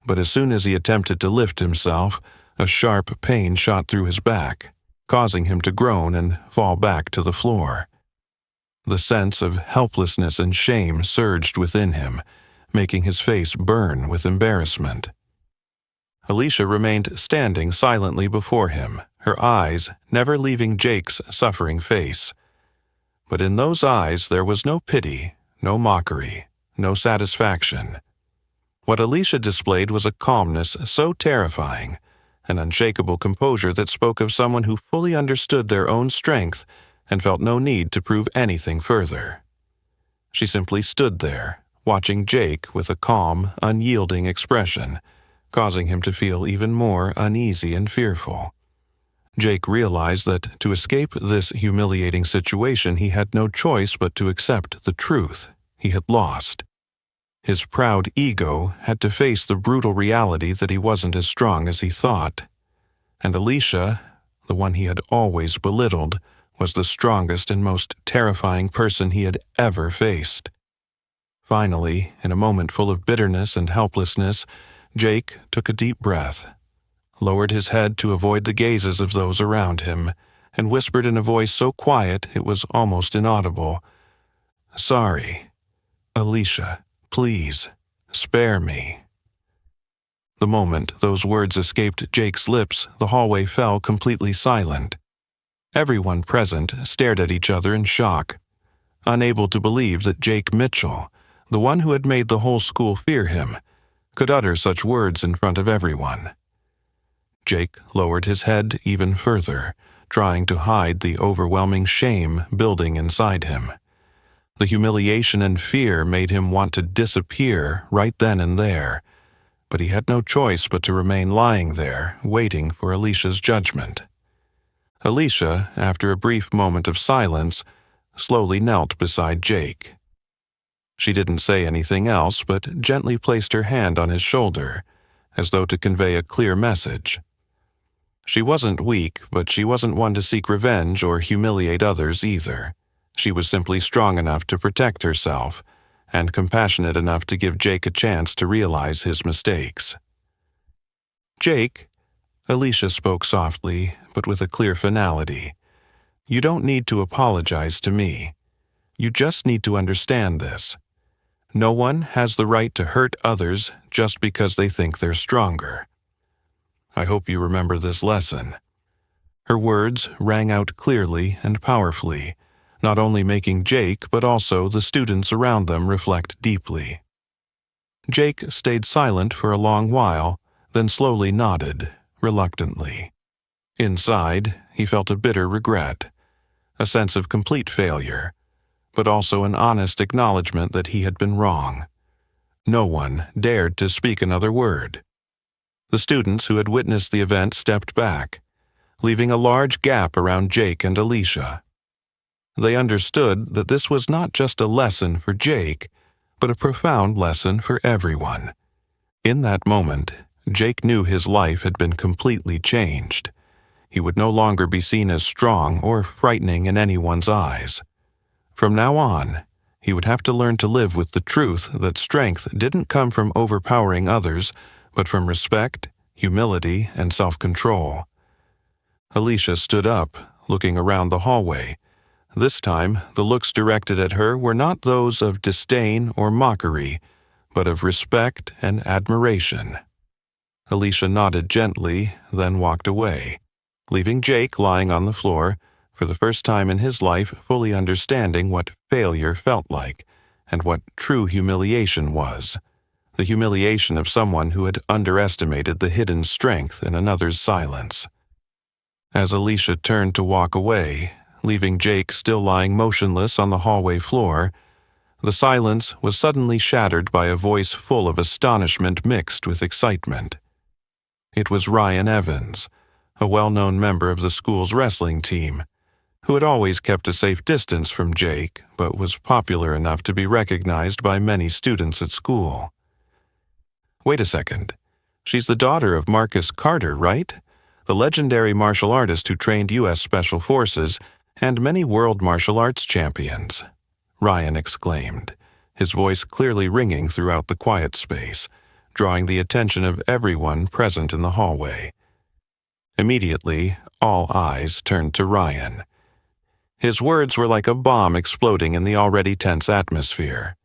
But as soon as he attempted to lift himself, a sharp pain shot through his back, causing him to groan and fall back to the floor. The sense of helplessness and shame surged within him, making his face burn with embarrassment. Alicia remained standing silently before him, her eyes never leaving Jake's suffering face. But in those eyes there was no pity, no mockery, no satisfaction. What Alicia displayed was a calmness so terrifying, an unshakable composure that spoke of someone who fully understood their own strength and felt no need to prove anything further. She simply stood there, watching Jake with a calm, unyielding expression, causing him to feel even more uneasy and fearful. Jake realized that to escape this humiliating situation he had no choice but to accept the truth: he had lost. His proud ego had to face the brutal reality that he wasn't as strong as he thought. And Alicia, the one he had always belittled, was the strongest and most terrifying person he had ever faced. Finally, in a moment full of bitterness and helplessness, Jake took a deep breath, lowered his head to avoid the gazes of those around him, and whispered in a voice so quiet it was almost inaudible, "Sorry, Alicia. Please, spare me." The moment those words escaped Jake's lips, the hallway fell completely silent. Everyone present stared at each other in shock, unable to believe that Jake Mitchell, the one who had made the whole school fear him, could utter such words in front of everyone. Jake lowered his head even further, trying to hide the overwhelming shame building inside him. The humiliation and fear made him want to disappear right then and there, but he had no choice but to remain lying there, waiting for Alicia's judgment. Alicia, after a brief moment of silence, slowly knelt beside Jake. She didn't say anything else, but gently placed her hand on his shoulder, as though to convey a clear message. She wasn't weak, but she wasn't one to seek revenge or humiliate others either. She was simply strong enough to protect herself, and compassionate enough to give Jake a chance to realize his mistakes. "Jake," Alicia spoke softly, but with a clear finality, "you don't need to apologize to me. You just need to understand this. No one has the right to hurt others just because they think they're stronger. I hope you remember this lesson." Her words rang out clearly and powerfully, not only making Jake but also the students around them reflect deeply. Jake stayed silent for a long while, then slowly nodded, reluctantly. Inside, he felt a bitter regret, a sense of complete failure, but also an honest acknowledgement that he had been wrong. No one dared to speak another word. The students who had witnessed the event stepped back, leaving a large gap around Jake and Alicia. They understood that this was not just a lesson for Jake, but a profound lesson for everyone. In that moment, Jake knew his life had been completely changed. He would no longer be seen as strong or frightening in anyone's eyes. From now on, he would have to learn to live with the truth that strength didn't come from overpowering others, but from respect, humility, and self-control. Alicia stood up, looking around the hallway. This time, the looks directed at her were not those of disdain or mockery, but of respect and admiration. Alicia nodded gently, then walked away, leaving Jake lying on the floor, for the first time in his life fully understanding what failure felt like and what true humiliation was. The humiliation of someone who had underestimated the hidden strength in another's silence. As Alicia turned to walk away, leaving Jake still lying motionless on the hallway floor, the silence was suddenly shattered by a voice full of astonishment mixed with excitement. It was Ryan Evans, a well-known member of the school's wrestling team, who had always kept a safe distance from Jake but was popular enough to be recognized by many students at school. Wait a second. She's the daughter of Marcus Carter, right? The legendary martial artist who trained U.S. Special Forces and many world martial arts champions, Ryan exclaimed, his voice clearly ringing throughout the quiet space, drawing the attention of everyone present in the hallway. Immediately, all eyes turned to Ryan. His words were like a bomb exploding in the already tense atmosphere.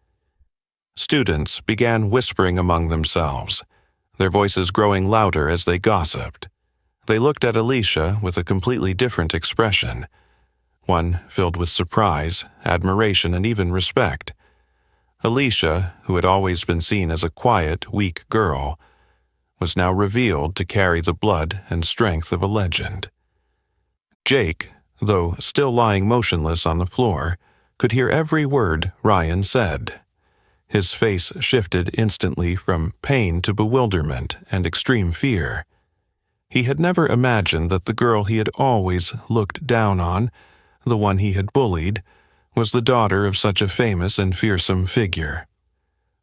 Students began whispering among themselves, their voices growing louder as they gossiped. They looked at Alicia with a completely different expression, one filled with surprise, admiration, and even respect. Alicia, who had always been seen as a quiet, weak girl, was now revealed to carry the blood and strength of a legend. Jake, though still lying motionless on the floor, could hear every word Ryan said. His face shifted instantly from pain to bewilderment and extreme fear. He had never imagined that the girl he had always looked down on, the one he had bullied, was the daughter of such a famous and fearsome figure.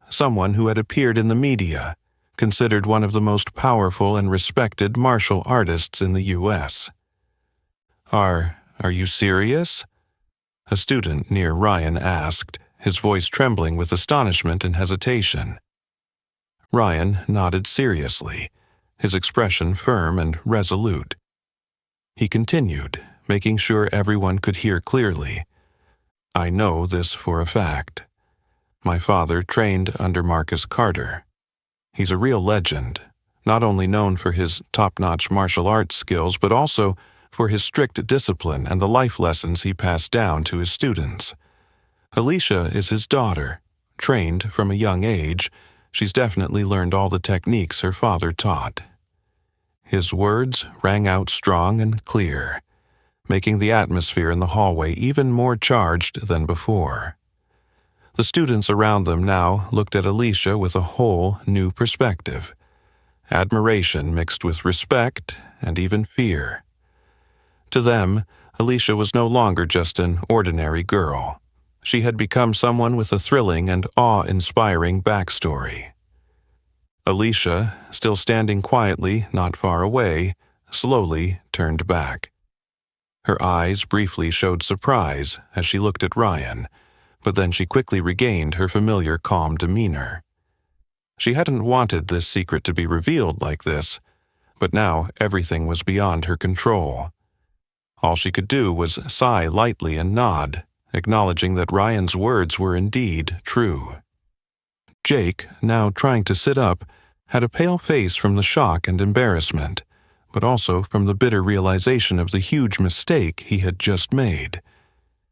Someone who had appeared in the media, considered one of the most powerful and respected martial artists in the U.S. Are you serious? A student near Ryan asked, his voice trembling with astonishment and hesitation. Ryan nodded seriously, his expression firm and resolute. He continued, making sure everyone could hear clearly. I know this for a fact. My father trained under Marcus Carter. He's a real legend, not only known for his top-notch martial arts skills, but also for his strict discipline and the life lessons he passed down to his students. Alicia is his daughter. Trained from a young age, she's definitely learned all the techniques her father taught. His words rang out strong and clear, making the atmosphere in the hallway even more charged than before. The students around them now looked at Alicia with a whole new perspective, admiration mixed with respect and even fear. To them, Alicia was no longer just an ordinary girl. She had become someone with a thrilling and awe-inspiring backstory. Alicia, still standing quietly not far away, slowly turned back. Her eyes briefly showed surprise as she looked at Ryan, but then she quickly regained her familiar calm demeanor. She hadn't wanted this secret to be revealed like this, but now everything was beyond her control. All she could do was sigh lightly and nod, acknowledging that Ryan's words were indeed true. Jake, now trying to sit up, had a pale face from the shock and embarrassment, but also from the bitter realization of the huge mistake he had just made.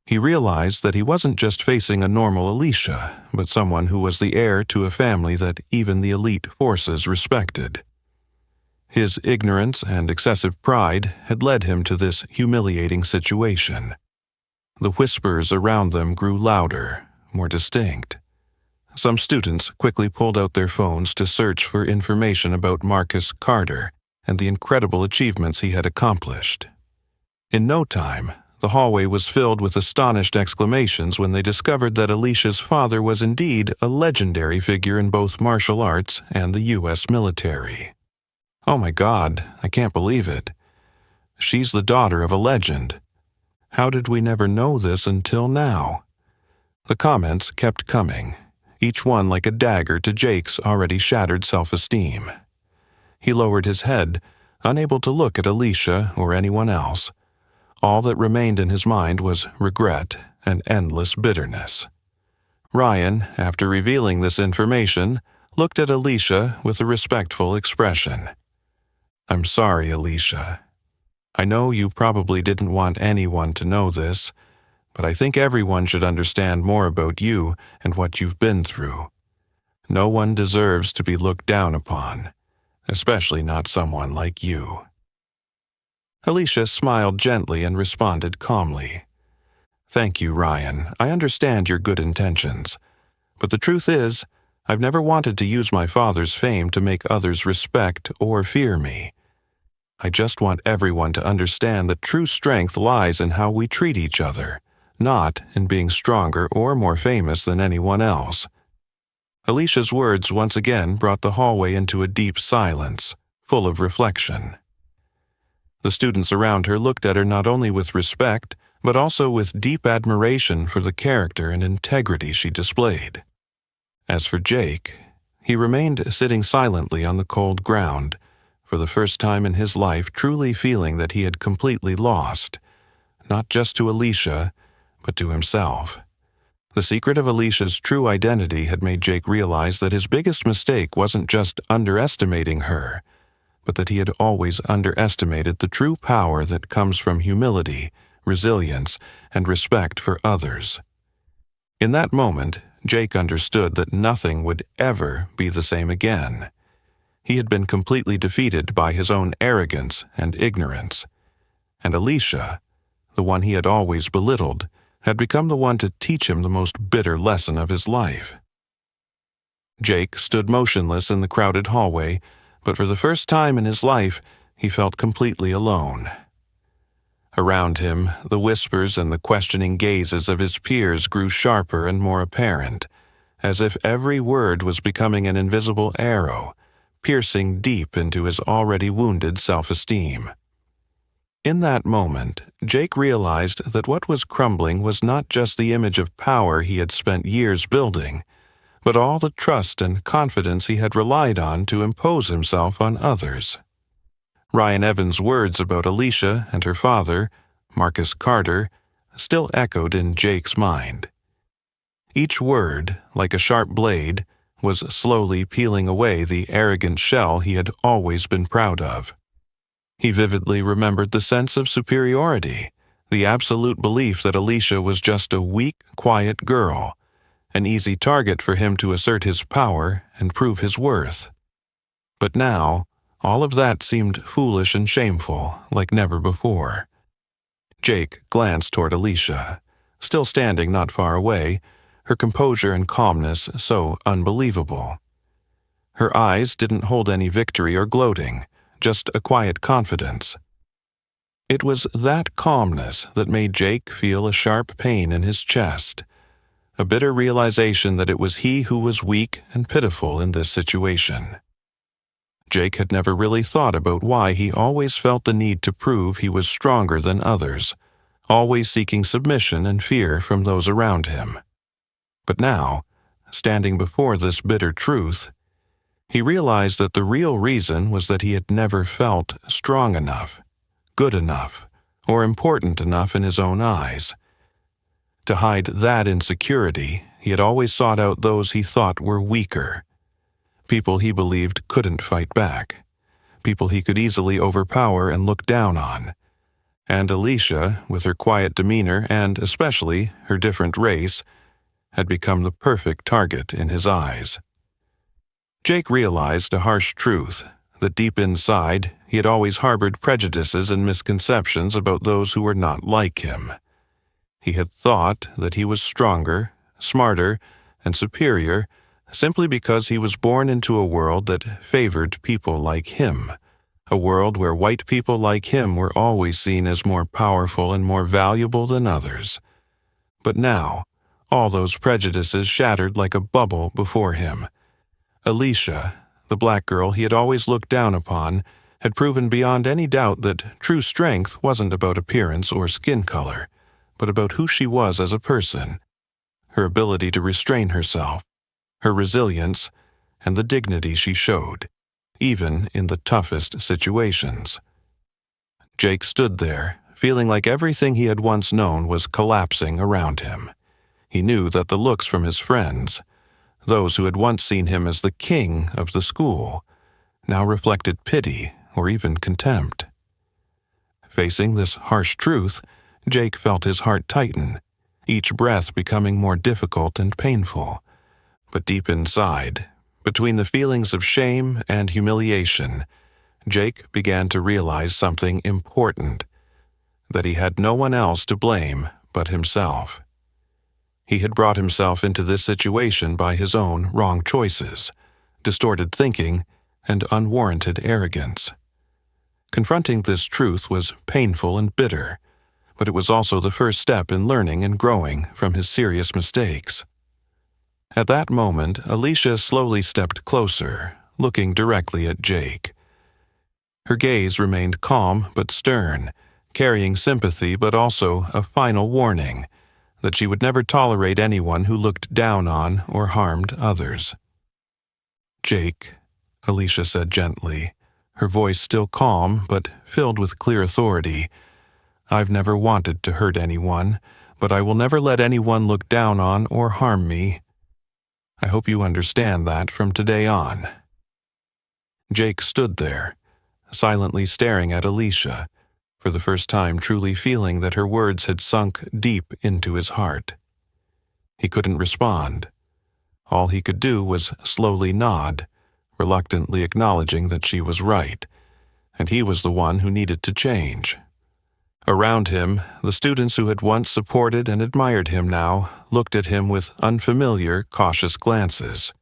He realized that he wasn't just facing a normal Alicia, but someone who was the heir to a family that even the elite forces respected. His ignorance and excessive pride had led him to this humiliating situation. The whispers around them grew louder, more distinct. Some students quickly pulled out their phones to search for information about Marcus Carter and the incredible achievements he had accomplished. In no time, the hallway was filled with astonished exclamations when they discovered that Alicia's father was indeed a legendary figure in both martial arts and the U.S. military. Oh my God, I can't believe it. She's the daughter of a legend. How did we never know this until now? The comments kept coming, each one like a dagger to Jake's already shattered self-esteem. He lowered his head, unable to look at Alicia or anyone else. All that remained in his mind was regret and endless bitterness. Ryan, after revealing this information, looked at Alicia with a respectful expression. I'm sorry, Alicia. I know you probably didn't want anyone to know this, but I think everyone should understand more about you and what you've been through. No one deserves to be looked down upon, especially not someone like you." Alicia smiled gently and responded calmly. "Thank you, Ryan. I understand your good intentions. But the truth is, I've never wanted to use my father's fame to make others respect or fear me. I just want everyone to understand that true strength lies in how we treat each other, not in being stronger or more famous than anyone else." Alicia's words once again brought the hallway into a deep silence, full of reflection. The students around her looked at her not only with respect, but also with deep admiration for the character and integrity she displayed. As for Jake, he remained sitting silently on the cold ground, for the first time in his life truly feeling that he had completely lost, not just to Alicia, but to himself. The secret of Alicia's true identity had made Jake realize that his biggest mistake wasn't just underestimating her, but that he had always underestimated the true power that comes from humility, resilience, and respect for others. In that moment, Jake understood that nothing would ever be the same again. He had been completely defeated by his own arrogance and ignorance. And Alicia, the one he had always belittled, had become the one to teach him the most bitter lesson of his life. Jake stood motionless in the crowded hallway, but for the first time in his life, he felt completely alone. Around him, the whispers and the questioning gazes of his peers grew sharper and more apparent, as if every word was becoming an invisible arrow, piercing deep into his already wounded self-esteem. In that moment, Jake realized that what was crumbling was not just the image of power he had spent years building, but all the trust and confidence he had relied on to impose himself on others. Ryan Evans' words about Alicia and her father, Marcus Carter, still echoed in Jake's mind. Each word, like a sharp blade, was slowly peeling away the arrogant shell he had always been proud of. He vividly remembered the sense of superiority, the absolute belief that Alicia was just a weak, quiet girl, an easy target for him to assert his power and prove his worth. But now, all of that seemed foolish and shameful, like never before. Jake glanced toward Alicia, still standing not far away, her composure and calmness so unbelievable. Her eyes didn't hold any victory or gloating, just a quiet confidence. It was that calmness that made Jake feel a sharp pain in his chest, a bitter realization that it was he who was weak and pitiful in this situation. Jake had never really thought about why he always felt the need to prove he was stronger than others, always seeking submission and fear from those around him. But now, standing before this bitter truth, he realized that the real reason was that he had never felt strong enough, good enough, or important enough in his own eyes. To hide that insecurity, he had always sought out those he thought were weaker, people he believed couldn't fight back, people he could easily overpower and look down on. And Alicia, with her quiet demeanor and, especially, her different race, had become the perfect target in his eyes. Jake realized a harsh truth, that deep inside, he had always harbored prejudices and misconceptions about those who were not like him. He had thought that he was stronger, smarter, and superior simply because he was born into a world that favored people like him, a world where white people like him were always seen as more powerful and more valuable than others. But now, all those prejudices shattered like a bubble before him. Alicia, the black girl he had always looked down upon, had proven beyond any doubt that true strength wasn't about appearance or skin color, but about who she was as a person, her ability to restrain herself, her resilience, and the dignity she showed, even in the toughest situations. Jake stood there, feeling like everything he had once known was collapsing around him. He knew that the looks from his friends, those who had once seen him as the king of the school, now reflected pity or even contempt. Facing this harsh truth, Jake felt his heart tighten, each breath becoming more difficult and painful. But deep inside, between the feelings of shame and humiliation, Jake began to realize something important, that he had no one else to blame but himself. He had brought himself into this situation by his own wrong choices, distorted thinking, and unwarranted arrogance. Confronting this truth was painful and bitter, but it was also the first step in learning and growing from his serious mistakes. At that moment, Alicia slowly stepped closer, looking directly at Jake. Her gaze remained calm but stern, carrying sympathy but also a final warning that she would never tolerate anyone who looked down on or harmed others. "Jake," Alicia said gently, her voice still calm but filled with clear authority, "I've never wanted to hurt anyone, but I will never let anyone look down on or harm me. I hope you understand that from today on." Jake stood there, silently staring at Alicia, for the first time truly feeling that her words had sunk deep into his heart. He couldn't respond. All he could do was slowly nod, reluctantly acknowledging that she was right, and he was the one who needed to change. Around him, the students who had once supported and admired him now looked at him with unfamiliar, cautious glances.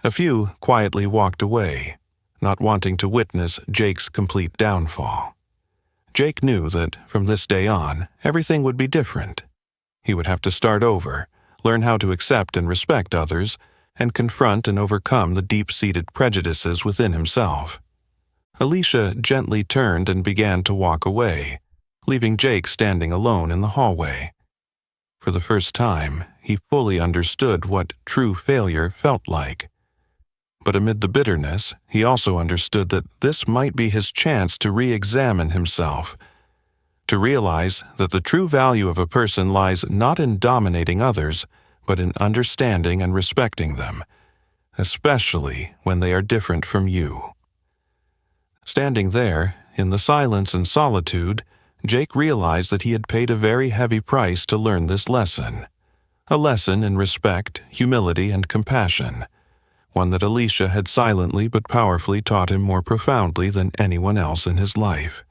A few quietly walked away, not wanting to witness Jake's complete downfall. Jake knew that from this day on, everything would be different. He would have to start over, learn how to accept and respect others, and confront and overcome the deep-seated prejudices within himself. Alicia gently turned and began to walk away, leaving Jake standing alone in the hallway. For the first time, he fully understood what true failure felt like. But amid the bitterness, he also understood that this might be his chance to re-examine himself, to realize that the true value of a person lies not in dominating others, but in understanding and respecting them, especially when they are different from you. Standing there, in the silence and solitude, Jake realized that he had paid a very heavy price to learn this lesson, a lesson in respect, humility, and compassion, one that Alicia had silently but powerfully taught him more profoundly than anyone else in his life.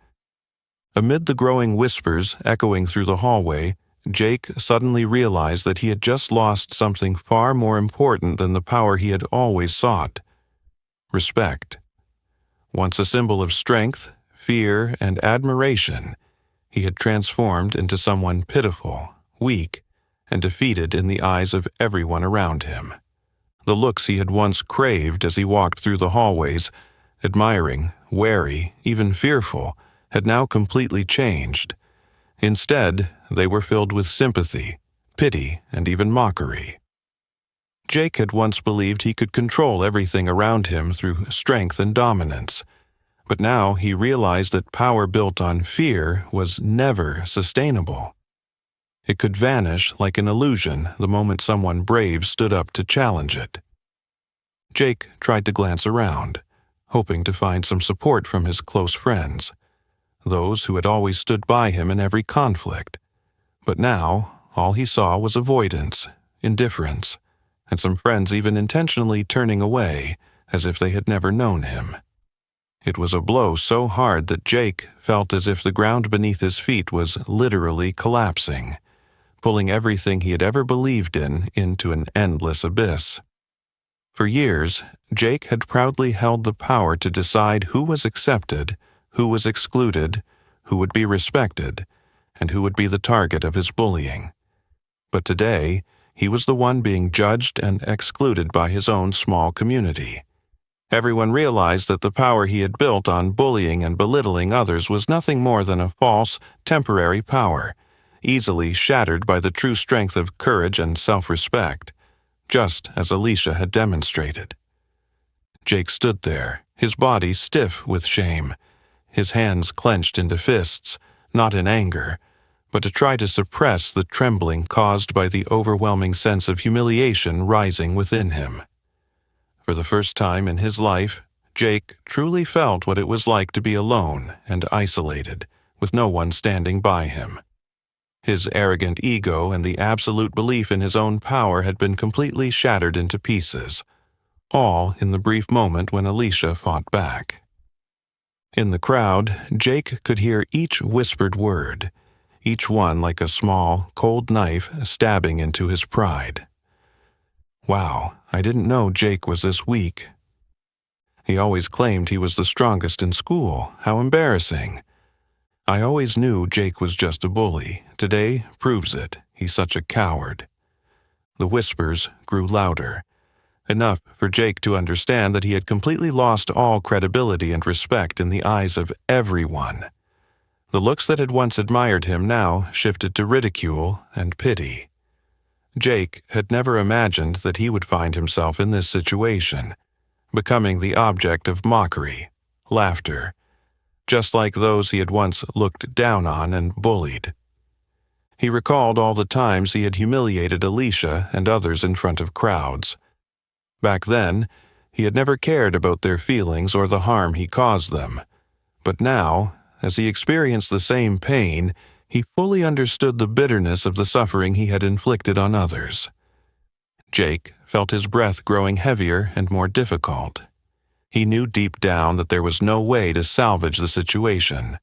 Amid the growing whispers echoing through the hallway, Jake suddenly realized that he had just lost something far more important than the power he had always sought: respect. Once a symbol of strength, fear, and admiration, he had transformed into someone pitiful, weak, and defeated in the eyes of everyone around him. The looks he had once craved as he walked through the hallways, admiring, wary, even fearful, had now completely changed. Instead, they were filled with sympathy, pity, and even mockery. Jake had once believed he could control everything around him through strength and dominance, but now he realized that power built on fear was never sustainable. It could vanish like an illusion the moment someone brave stood up to challenge it. Jake tried to glance around, hoping to find some support from his close friends, those who had always stood by him in every conflict. But now, all he saw was avoidance, indifference, and some friends even intentionally turning away as if they had never known him. It was a blow so hard that Jake felt as if the ground beneath his feet was literally collapsing, pulling everything he had ever believed in into an endless abyss. For years, Jake had proudly held the power to decide who was accepted, who was excluded, who would be respected, and who would be the target of his bullying. But today, he was the one being judged and excluded by his own small community. Everyone realized that the power he had built on bullying and belittling others was nothing more than a false, temporary power, easily shattered by the true strength of courage and self-respect, just as Alicia had demonstrated. Jake stood there, his body stiff with shame, his hands clenched into fists, not in anger, but to try to suppress the trembling caused by the overwhelming sense of humiliation rising within him. For the first time in his life, Jake truly felt what it was like to be alone and isolated, with no one standing by him. His arrogant ego and the absolute belief in his own power had been completely shattered into pieces, all in the brief moment when Alicia fought back. In the crowd, Jake could hear each whispered word, each one like a small, cold knife stabbing into his pride. Wow, I didn't know Jake was this weak. He always claimed he was the strongest in school. How embarrassing. I always knew Jake was just a bully. Today proves it. He's such a coward. The whispers grew louder, enough for Jake to understand that he had completely lost all credibility and respect in the eyes of everyone. The looks that had once admired him now shifted to ridicule and pity. Jake had never imagined that he would find himself in this situation, becoming the object of mockery, laughter, just like those he had once looked down on and bullied. He recalled all the times he had humiliated Alicia and others in front of crowds. Back then, he had never cared about their feelings or the harm he caused them. But now, as he experienced the same pain, he fully understood the bitterness of the suffering he had inflicted on others. Jake felt his breath growing heavier and more difficult. He knew deep down that there was no way to salvage the situation.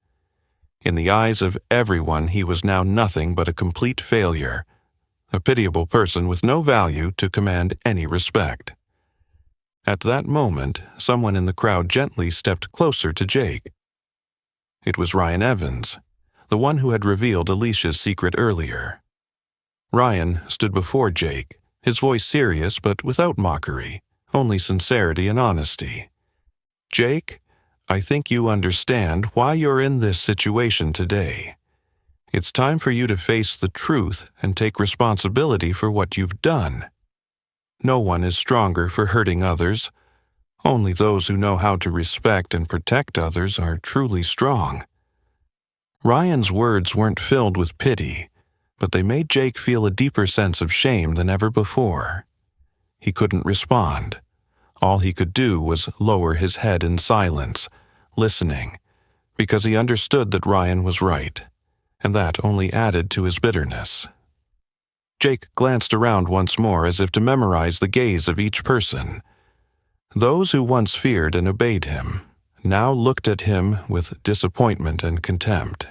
In the eyes of everyone, he was now nothing but a complete failure, a pitiable person with no value to command any respect. At that moment, someone in the crowd gently stepped closer to Jake. It was Ryan Evans, the one who had revealed Alicia's secret earlier. Ryan stood before Jake, his voice serious but without mockery, only sincerity and honesty. "Jake, I think you understand why you're in this situation today. It's time for you to face the truth and take responsibility for what you've done. No one is stronger for hurting others. Only those who know how to respect and protect others are truly strong." Ryan's words weren't filled with pity, but they made Jake feel a deeper sense of shame than ever before. He couldn't respond. All he could do was lower his head in silence, listening, because he understood that Ryan was right, and that only added to his bitterness. Jake glanced around once more as if to memorize the gaze of each person. Those who once feared and obeyed him now looked at him with disappointment and contempt.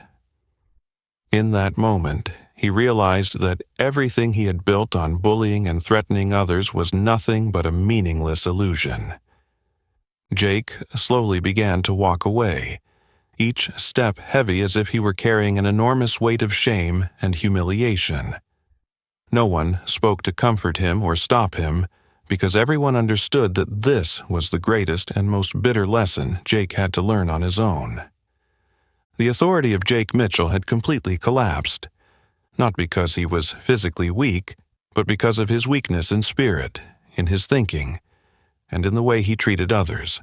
In that moment, he realized that everything he had built on bullying and threatening others was nothing but a meaningless illusion. Jake slowly began to walk away, each step heavy as if he were carrying an enormous weight of shame and humiliation. No one spoke to comfort him or stop him, because everyone understood that this was the greatest and most bitter lesson Jake had to learn on his own. The authority of Jake Mitchell had completely collapsed, not because he was physically weak, but because of his weakness in spirit, in his thinking, and in the way he treated others.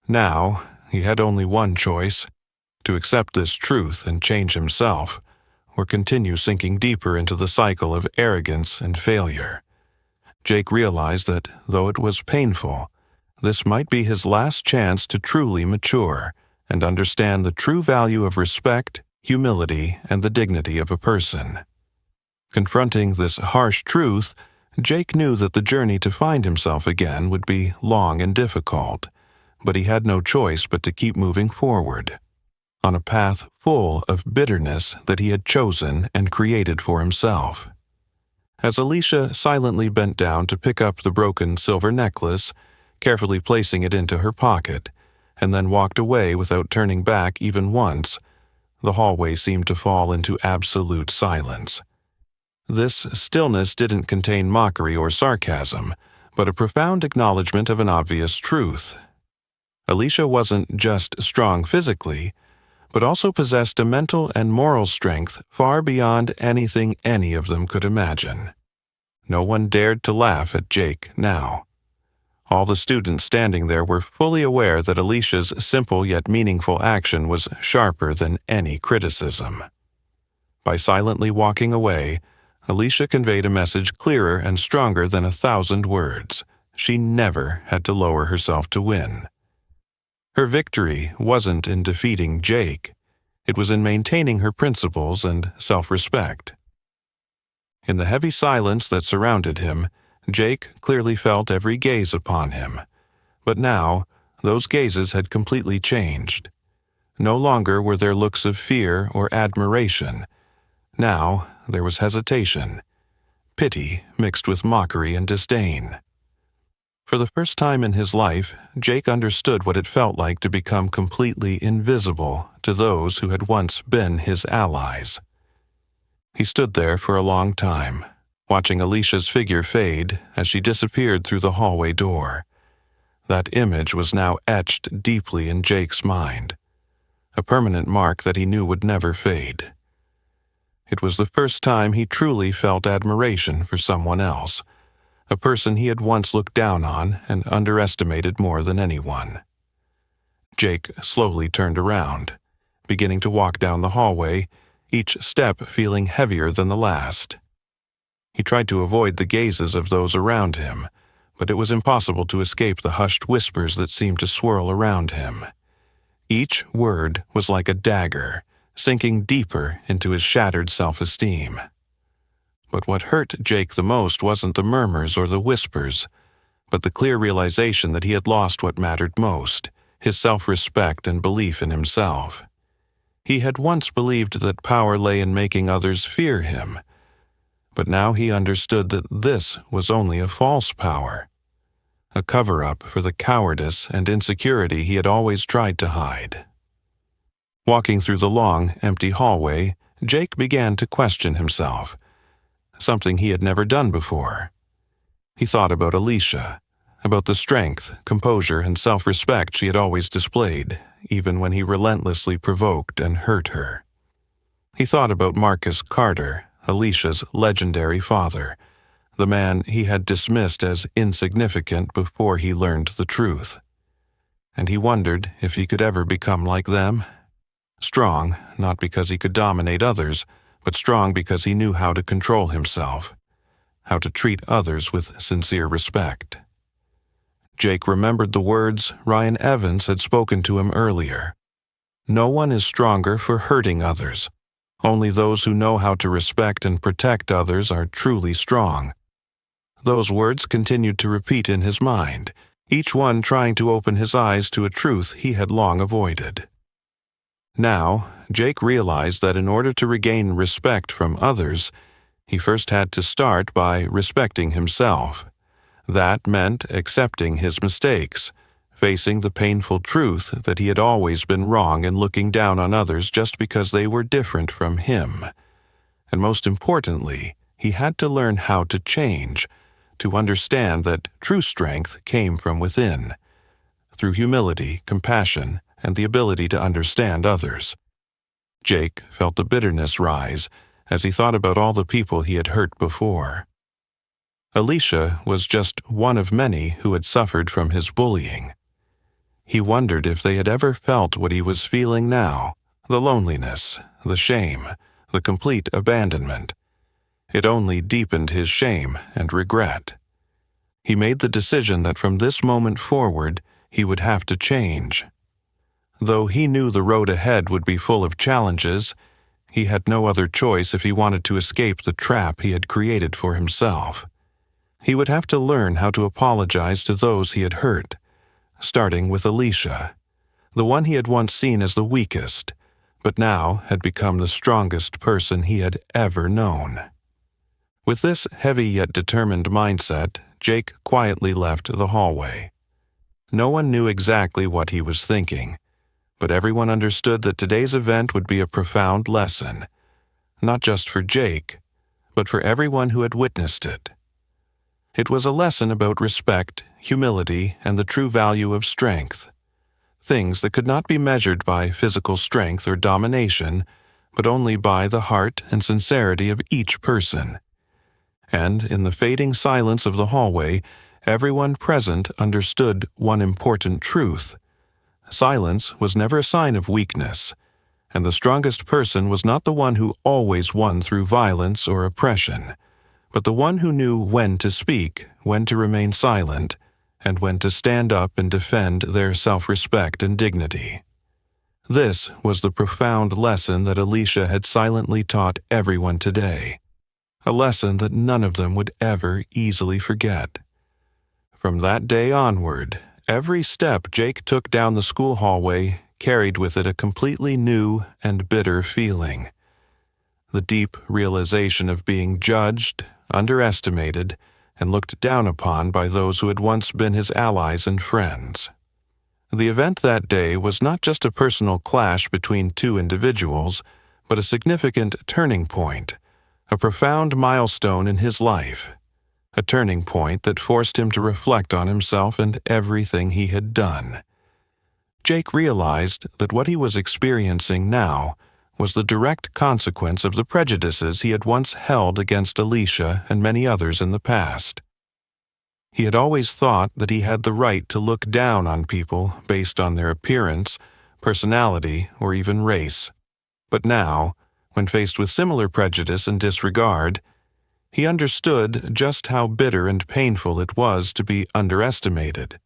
Now, he had only one choice: to accept this truth and change himself, or continue sinking deeper into the cycle of arrogance and failure. Jake realized that, though it was painful, this might be his last chance to truly mature and understand the true value of respect, humility, and the dignity of a person. Confronting this harsh truth, Jake knew that the journey to find himself again would be long and difficult, but he had no choice but to keep moving forward, on a path full of bitterness that he had chosen and created for himself. As Alicia silently bent down to pick up the broken silver necklace, carefully placing it into her pocket, and then walked away without turning back even once, the hallway seemed to fall into absolute silence. This stillness didn't contain mockery or sarcasm, but a profound acknowledgement of an obvious truth. Alicia wasn't just strong physically, but also possessed a mental and moral strength far beyond anything any of them could imagine. No one dared to laugh at Jake now. All the students standing there were fully aware that Alicia's simple yet meaningful action was sharper than any criticism. By silently walking away, Alicia conveyed a message clearer and stronger than 1,000 words. She never had to lower herself to win. Her victory wasn't in defeating Jake. It was in maintaining her principles and self-respect. In the heavy silence that surrounded him, Jake clearly felt every gaze upon him. But now, those gazes had completely changed. No longer were there looks of fear or admiration. Now there was hesitation, pity mixed with mockery and disdain. For the first time in his life, Jake understood what it felt like to become completely invisible to those who had once been his allies. He stood there for a long time, watching Alicia's figure fade as she disappeared through the hallway door. That image was now etched deeply in Jake's mind, a permanent mark that he knew would never fade. It was the first time he truly felt admiration for someone else, a person he had once looked down on and underestimated more than anyone. Jake slowly turned around, beginning to walk down the hallway, each step feeling heavier than the last. He tried to avoid the gazes of those around him, but it was impossible to escape the hushed whispers that seemed to swirl around him. Each word was like a dagger, sinking deeper into his shattered self-esteem. But what hurt Jake the most wasn't the murmurs or the whispers, but the clear realization that he had lost what mattered most, his self-respect and belief in himself. He had once believed that power lay in making others fear him, but now he understood that this was only a false power, a cover-up for the cowardice and insecurity he had always tried to hide. Walking through the long, empty hallway, Jake began to question himself, something he had never done before. He thought about Alicia, about the strength, composure, and self-respect she had always displayed, even when he relentlessly provoked and hurt her. He thought about Marcus Carter, Alicia's legendary father, the man he had dismissed as insignificant before he learned the truth. And he wondered if he could ever become like them. Strong, not because he could dominate others, but strong because he knew how to control himself, how to treat others with sincere respect. Jake remembered the words Ryan Evans had spoken to him earlier. No one is stronger for hurting others. Only those who know how to respect and protect others are truly strong. Those words continued to repeat in his mind, each one trying to open his eyes to a truth he had long avoided. Now, Jake realized that in order to regain respect from others, he first had to start by respecting himself. That meant accepting his mistakes, facing the painful truth that he had always been wrong in looking down on others just because they were different from him. And most importantly, he had to learn how to change, to understand that true strength came from within, through humility, compassion, and the ability to understand others. Jake felt the bitterness rise as he thought about all the people he had hurt before. Alicia was just one of many who had suffered from his bullying. He wondered if they had ever felt what he was feeling now, the loneliness, the shame, the complete abandonment. It only deepened his shame and regret. He made the decision that from this moment forward, he would have to change. Though he knew the road ahead would be full of challenges, he had no other choice if he wanted to escape the trap he had created for himself. He would have to learn how to apologize to those he had hurt, starting with Alicia, the one he had once seen as the weakest, but now had become the strongest person he had ever known. With this heavy yet determined mindset, Jake quietly left the hallway. No one knew exactly what he was thinking, but everyone understood that today's event would be a profound lesson, not just for Jake, but for everyone who had witnessed it. It was a lesson about respect, humility, and the true value of strength, things that could not be measured by physical strength or domination, but only by the heart and sincerity of each person. And in the fading silence of the hallway, everyone present understood one important truth. Silence was never a sign of weakness, and the strongest person was not the one who always won through violence or oppression, but the one who knew when to speak, when to remain silent, and when to stand up and defend their self-respect and dignity. This was the profound lesson that Alicia had silently taught everyone today, a lesson that none of them would ever easily forget. From that day onward, every step Jake took down the school hallway carried with it a completely new and bitter feeling. The deep realization of being judged, underestimated, and looked down upon by those who had once been his allies and friends. The event that day was not just a personal clash between two individuals, but a significant turning point, a profound milestone in his life, a turning point that forced him to reflect on himself and everything he had done. Jake realized that what he was experiencing now was the direct consequence of the prejudices he had once held against Alicia and many others in the past. He had always thought that he had the right to look down on people based on their appearance, personality, or even race. But now, when faced with similar prejudice and disregard, he understood just how bitter and painful it was to be underestimated.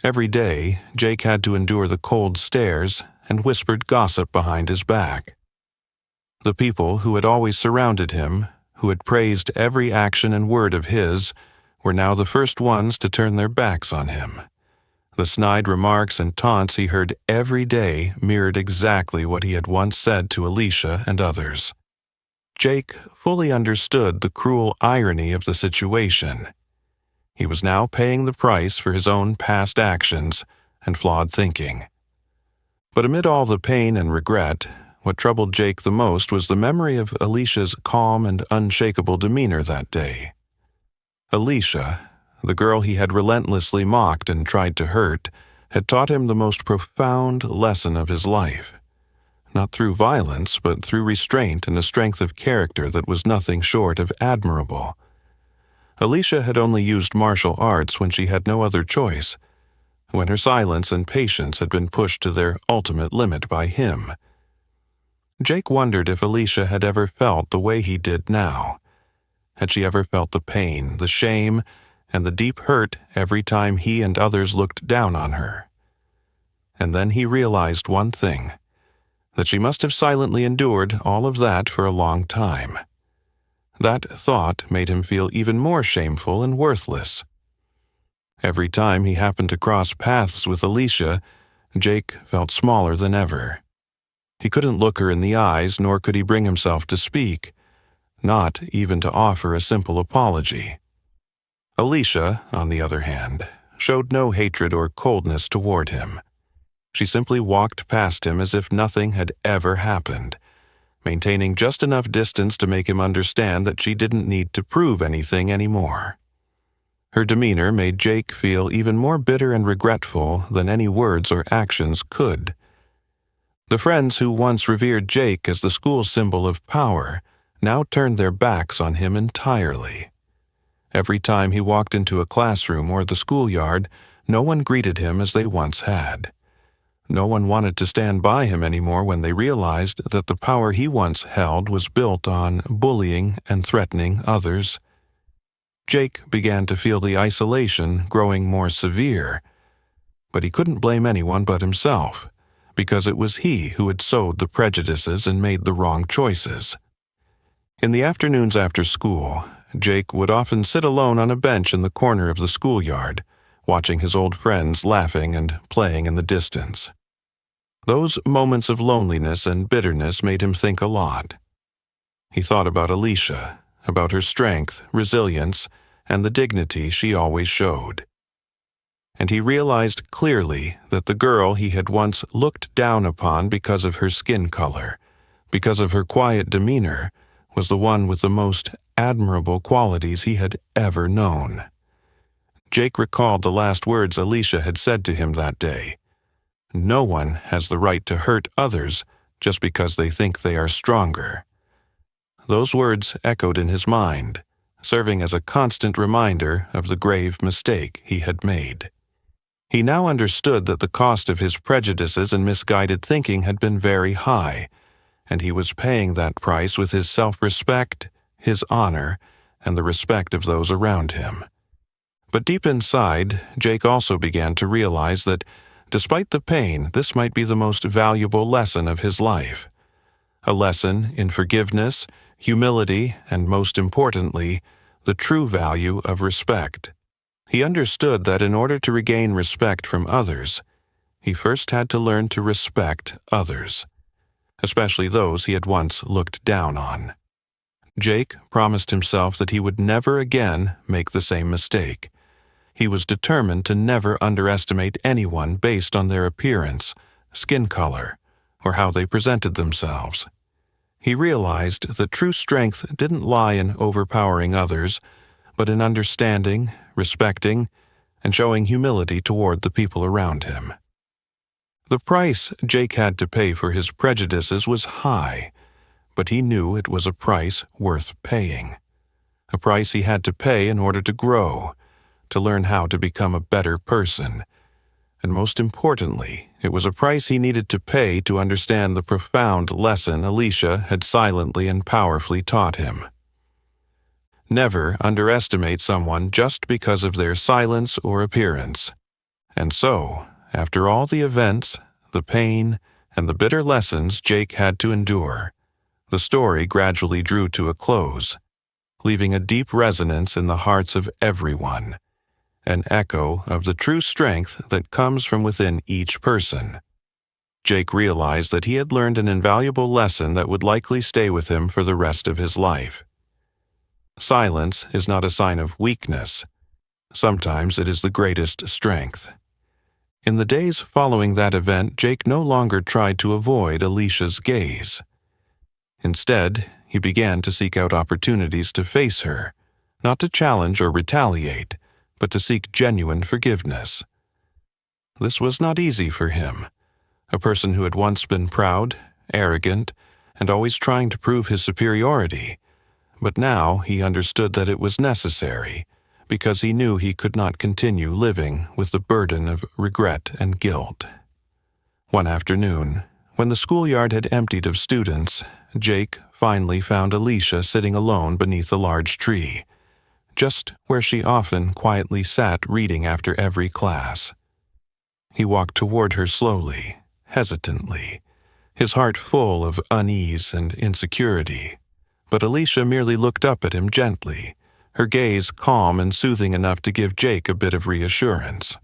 Every day, Jake had to endure the cold stares and whispered gossip behind his back. The people who had always surrounded him, who had praised every action and word of his, were now the first ones to turn their backs on him. The snide remarks and taunts he heard every day mirrored exactly what he had once said to Alicia and others. Jake fully understood the cruel irony of the situation. He was now paying the price for his own past actions and flawed thinking. But amid all the pain and regret, what troubled Jake the most was the memory of Alicia's calm and unshakable demeanor that day. Alicia, the girl he had relentlessly mocked and tried to hurt, had taught him the most profound lesson of his life. Not through violence, but through restraint and a strength of character that was nothing short of admirable. Alicia had only used martial arts when she had no other choice, when her silence and patience had been pushed to their ultimate limit by him. Jake wondered if Alicia had ever felt the way he did now. Had she ever felt the pain, the shame, and the deep hurt every time he and others looked down on her? And then he realized one thing, that she must have silently endured all of that for a long time. That thought made him feel even more shameful and worthless. Every time he happened to cross paths with Alicia, Jake felt smaller than ever. He couldn't look her in the eyes, nor could he bring himself to speak, not even to offer a simple apology. Alicia, on the other hand, showed no hatred or coldness toward him. She simply walked past him as if nothing had ever happened, maintaining just enough distance to make him understand that she didn't need to prove anything anymore. Her demeanor made Jake feel even more bitter and regretful than any words or actions could. The friends who once revered Jake as the school's symbol of power now turned their backs on him entirely. Every time he walked into a classroom or the schoolyard, no one greeted him as they once had. No one wanted to stand by him anymore when they realized that the power he once held was built on bullying and threatening others. Jake began to feel the isolation growing more severe, but he couldn't blame anyone but himself, because it was he who had sowed the prejudices and made the wrong choices. In the afternoons after school, Jake would often sit alone on a bench in the corner of the schoolyard, watching his old friends laughing and playing in the distance. Those moments of loneliness and bitterness made him think a lot. He thought about Alicia, about her strength, resilience, and the dignity she always showed. And he realized clearly that the girl he had once looked down upon because of her skin color, because of her quiet demeanor, was the one with the most admirable qualities he had ever known. Jake recalled the last words Alicia had said to him that day. No one has the right to hurt others just because they think they are stronger. Those words echoed in his mind, serving as a constant reminder of the grave mistake he had made. He now understood that the cost of his prejudices and misguided thinking had been very high, and he was paying that price with his self-respect, his honor, and the respect of those around him. But deep inside, Jake also began to realize that Despite the pain, this might be the most valuable lesson of his life. A lesson in forgiveness, humility, and most importantly, the true value of respect. He understood that in order to regain respect from others, he first had to learn to respect others, especially those he had once looked down on. Jake promised himself that he would never again make the same mistake. He was determined to never underestimate anyone based on their appearance, skin color, or how they presented themselves. He realized that true strength didn't lie in overpowering others, but in understanding, respecting, and showing humility toward the people around him. The price Jake had to pay for his prejudices was high, but he knew it was a price worth paying. A price he had to pay in order to grow, to learn how to become a better person. And most importantly, it was a price he needed to pay to understand the profound lesson Alicia had silently and powerfully taught him. Never underestimate someone just because of their silence or appearance. And so, after all the events, the pain, and the bitter lessons Jake had to endure, the story gradually drew to a close, leaving a deep resonance in the hearts of everyone, an echo of the true strength that comes from within each person. Jake realized that he had learned an invaluable lesson that would likely stay with him for the rest of his life. Silence is not a sign of weakness. Sometimes it is the greatest strength. In the days following that event, Jake no longer tried to avoid Alicia's gaze. Instead, he began to seek out opportunities to face her, not to challenge or retaliate, but to seek genuine forgiveness. This was not easy for him, a person who had once been proud, arrogant, and always trying to prove his superiority. But now he understood that it was necessary, because he knew he could not continue living with the burden of regret and guilt. One afternoon, when the schoolyard had emptied of students, Jake finally found Alicia sitting alone beneath a large tree, just where she often quietly sat reading after every class. He walked toward her slowly, hesitantly, his heart full of unease and insecurity. But Alicia merely looked up at him gently, her gaze calm and soothing enough to give Jake a bit of reassurance.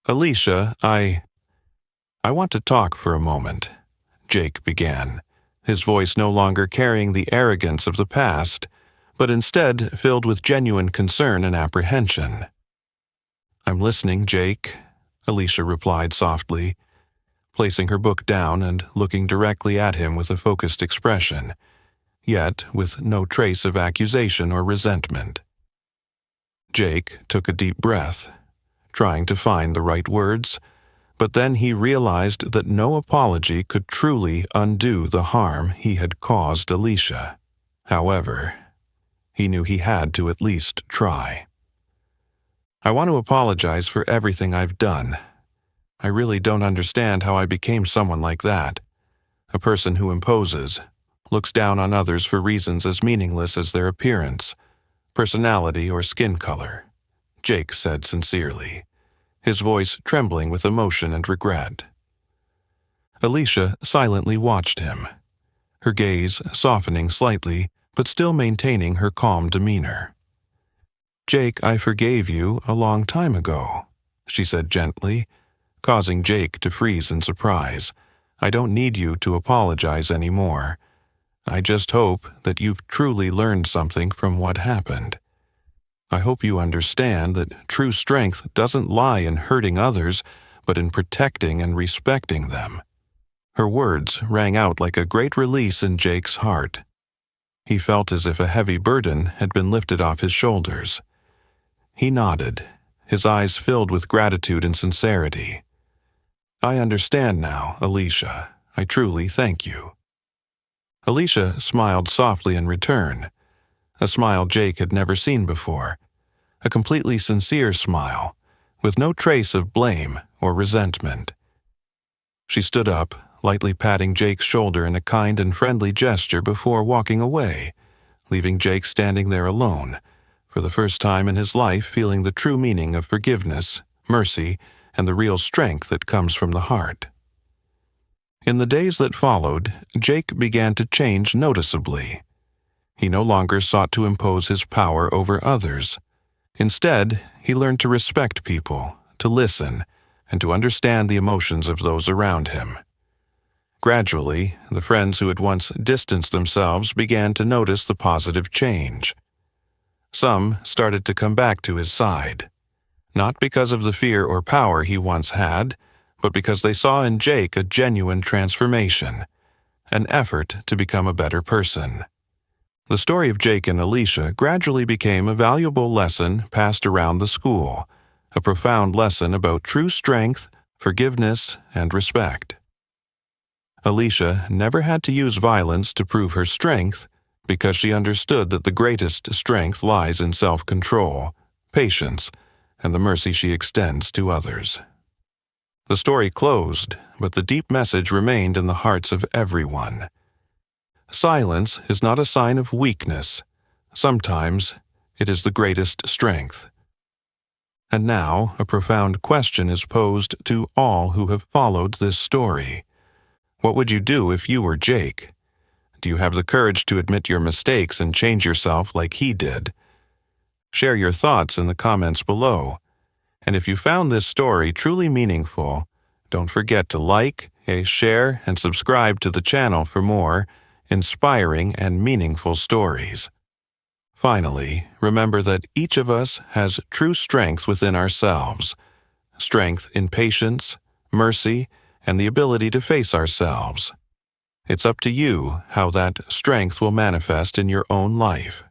"Alicia, I want to talk for a moment," Jake began, his voice no longer carrying the arrogance of the past, but instead filled with genuine concern and apprehension. "I'm listening, Jake," Alicia replied softly, placing her book down and looking directly at him with a focused expression, yet with no trace of accusation or resentment. Jake took a deep breath, trying to find the right words, but then he realized that no apology could truly undo the harm he had caused Alicia. However, he knew he had to at least try. "I want to apologize for everything I've done. I really don't understand how I became someone like that, a person who imposes, looks down on others for reasons as meaningless as their appearance, personality, or skin color," Jake said sincerely, his voice trembling with emotion and regret. Alicia silently watched him, her gaze softening slightly, but still maintaining her calm demeanor. "Jake, I forgave you a long time ago," she said gently, causing Jake to freeze in surprise. "I don't need you to apologize anymore. I just hope that you've truly learned something from what happened. I hope you understand that true strength doesn't lie in hurting others, but in protecting and respecting them." Her words rang out like a great release in Jake's heart. He felt as if a heavy burden had been lifted off his shoulders. He nodded, his eyes filled with gratitude and sincerity. "I understand now, Alicia. I truly thank you." Alicia smiled softly in return, a smile Jake had never seen before, a completely sincere smile, with no trace of blame or resentment. She stood up, lightly patting Jake's shoulder in a kind and friendly gesture before walking away, leaving Jake standing there alone, for the first time in his life feeling the true meaning of forgiveness, mercy, and the real strength that comes from the heart. In the days that followed, Jake began to change noticeably. He no longer sought to impose his power over others. Instead, he learned to respect people, to listen, and to understand the emotions of those around him. Gradually, the friends who had once distanced themselves began to notice the positive change. Some started to come back to his side, not because of the fear or power he once had, but because they saw in Jake a genuine transformation, an effort to become a better person. The story of Jake and Alicia gradually became a valuable lesson passed around the school, a profound lesson about true strength, forgiveness, and respect. Alicia never had to use violence to prove her strength because she understood that the greatest strength lies in self-control, patience, and the mercy she extends to others. The story closed, but the deep message remained in the hearts of everyone. Silence is not a sign of weakness. Sometimes it is the greatest strength. And now a profound question is posed to all who have followed this story. What would you do if you were Jake? Do you have the courage to admit your mistakes and change yourself like he did? Share your thoughts in the comments below. And if you found this story truly meaningful, don't forget to like, share, and subscribe to the channel for more inspiring and meaningful stories. Finally, remember that each of us has true strength within ourselves, strength in patience, mercy, and the ability to face ourselves. It's up to you how that strength will manifest in your own life.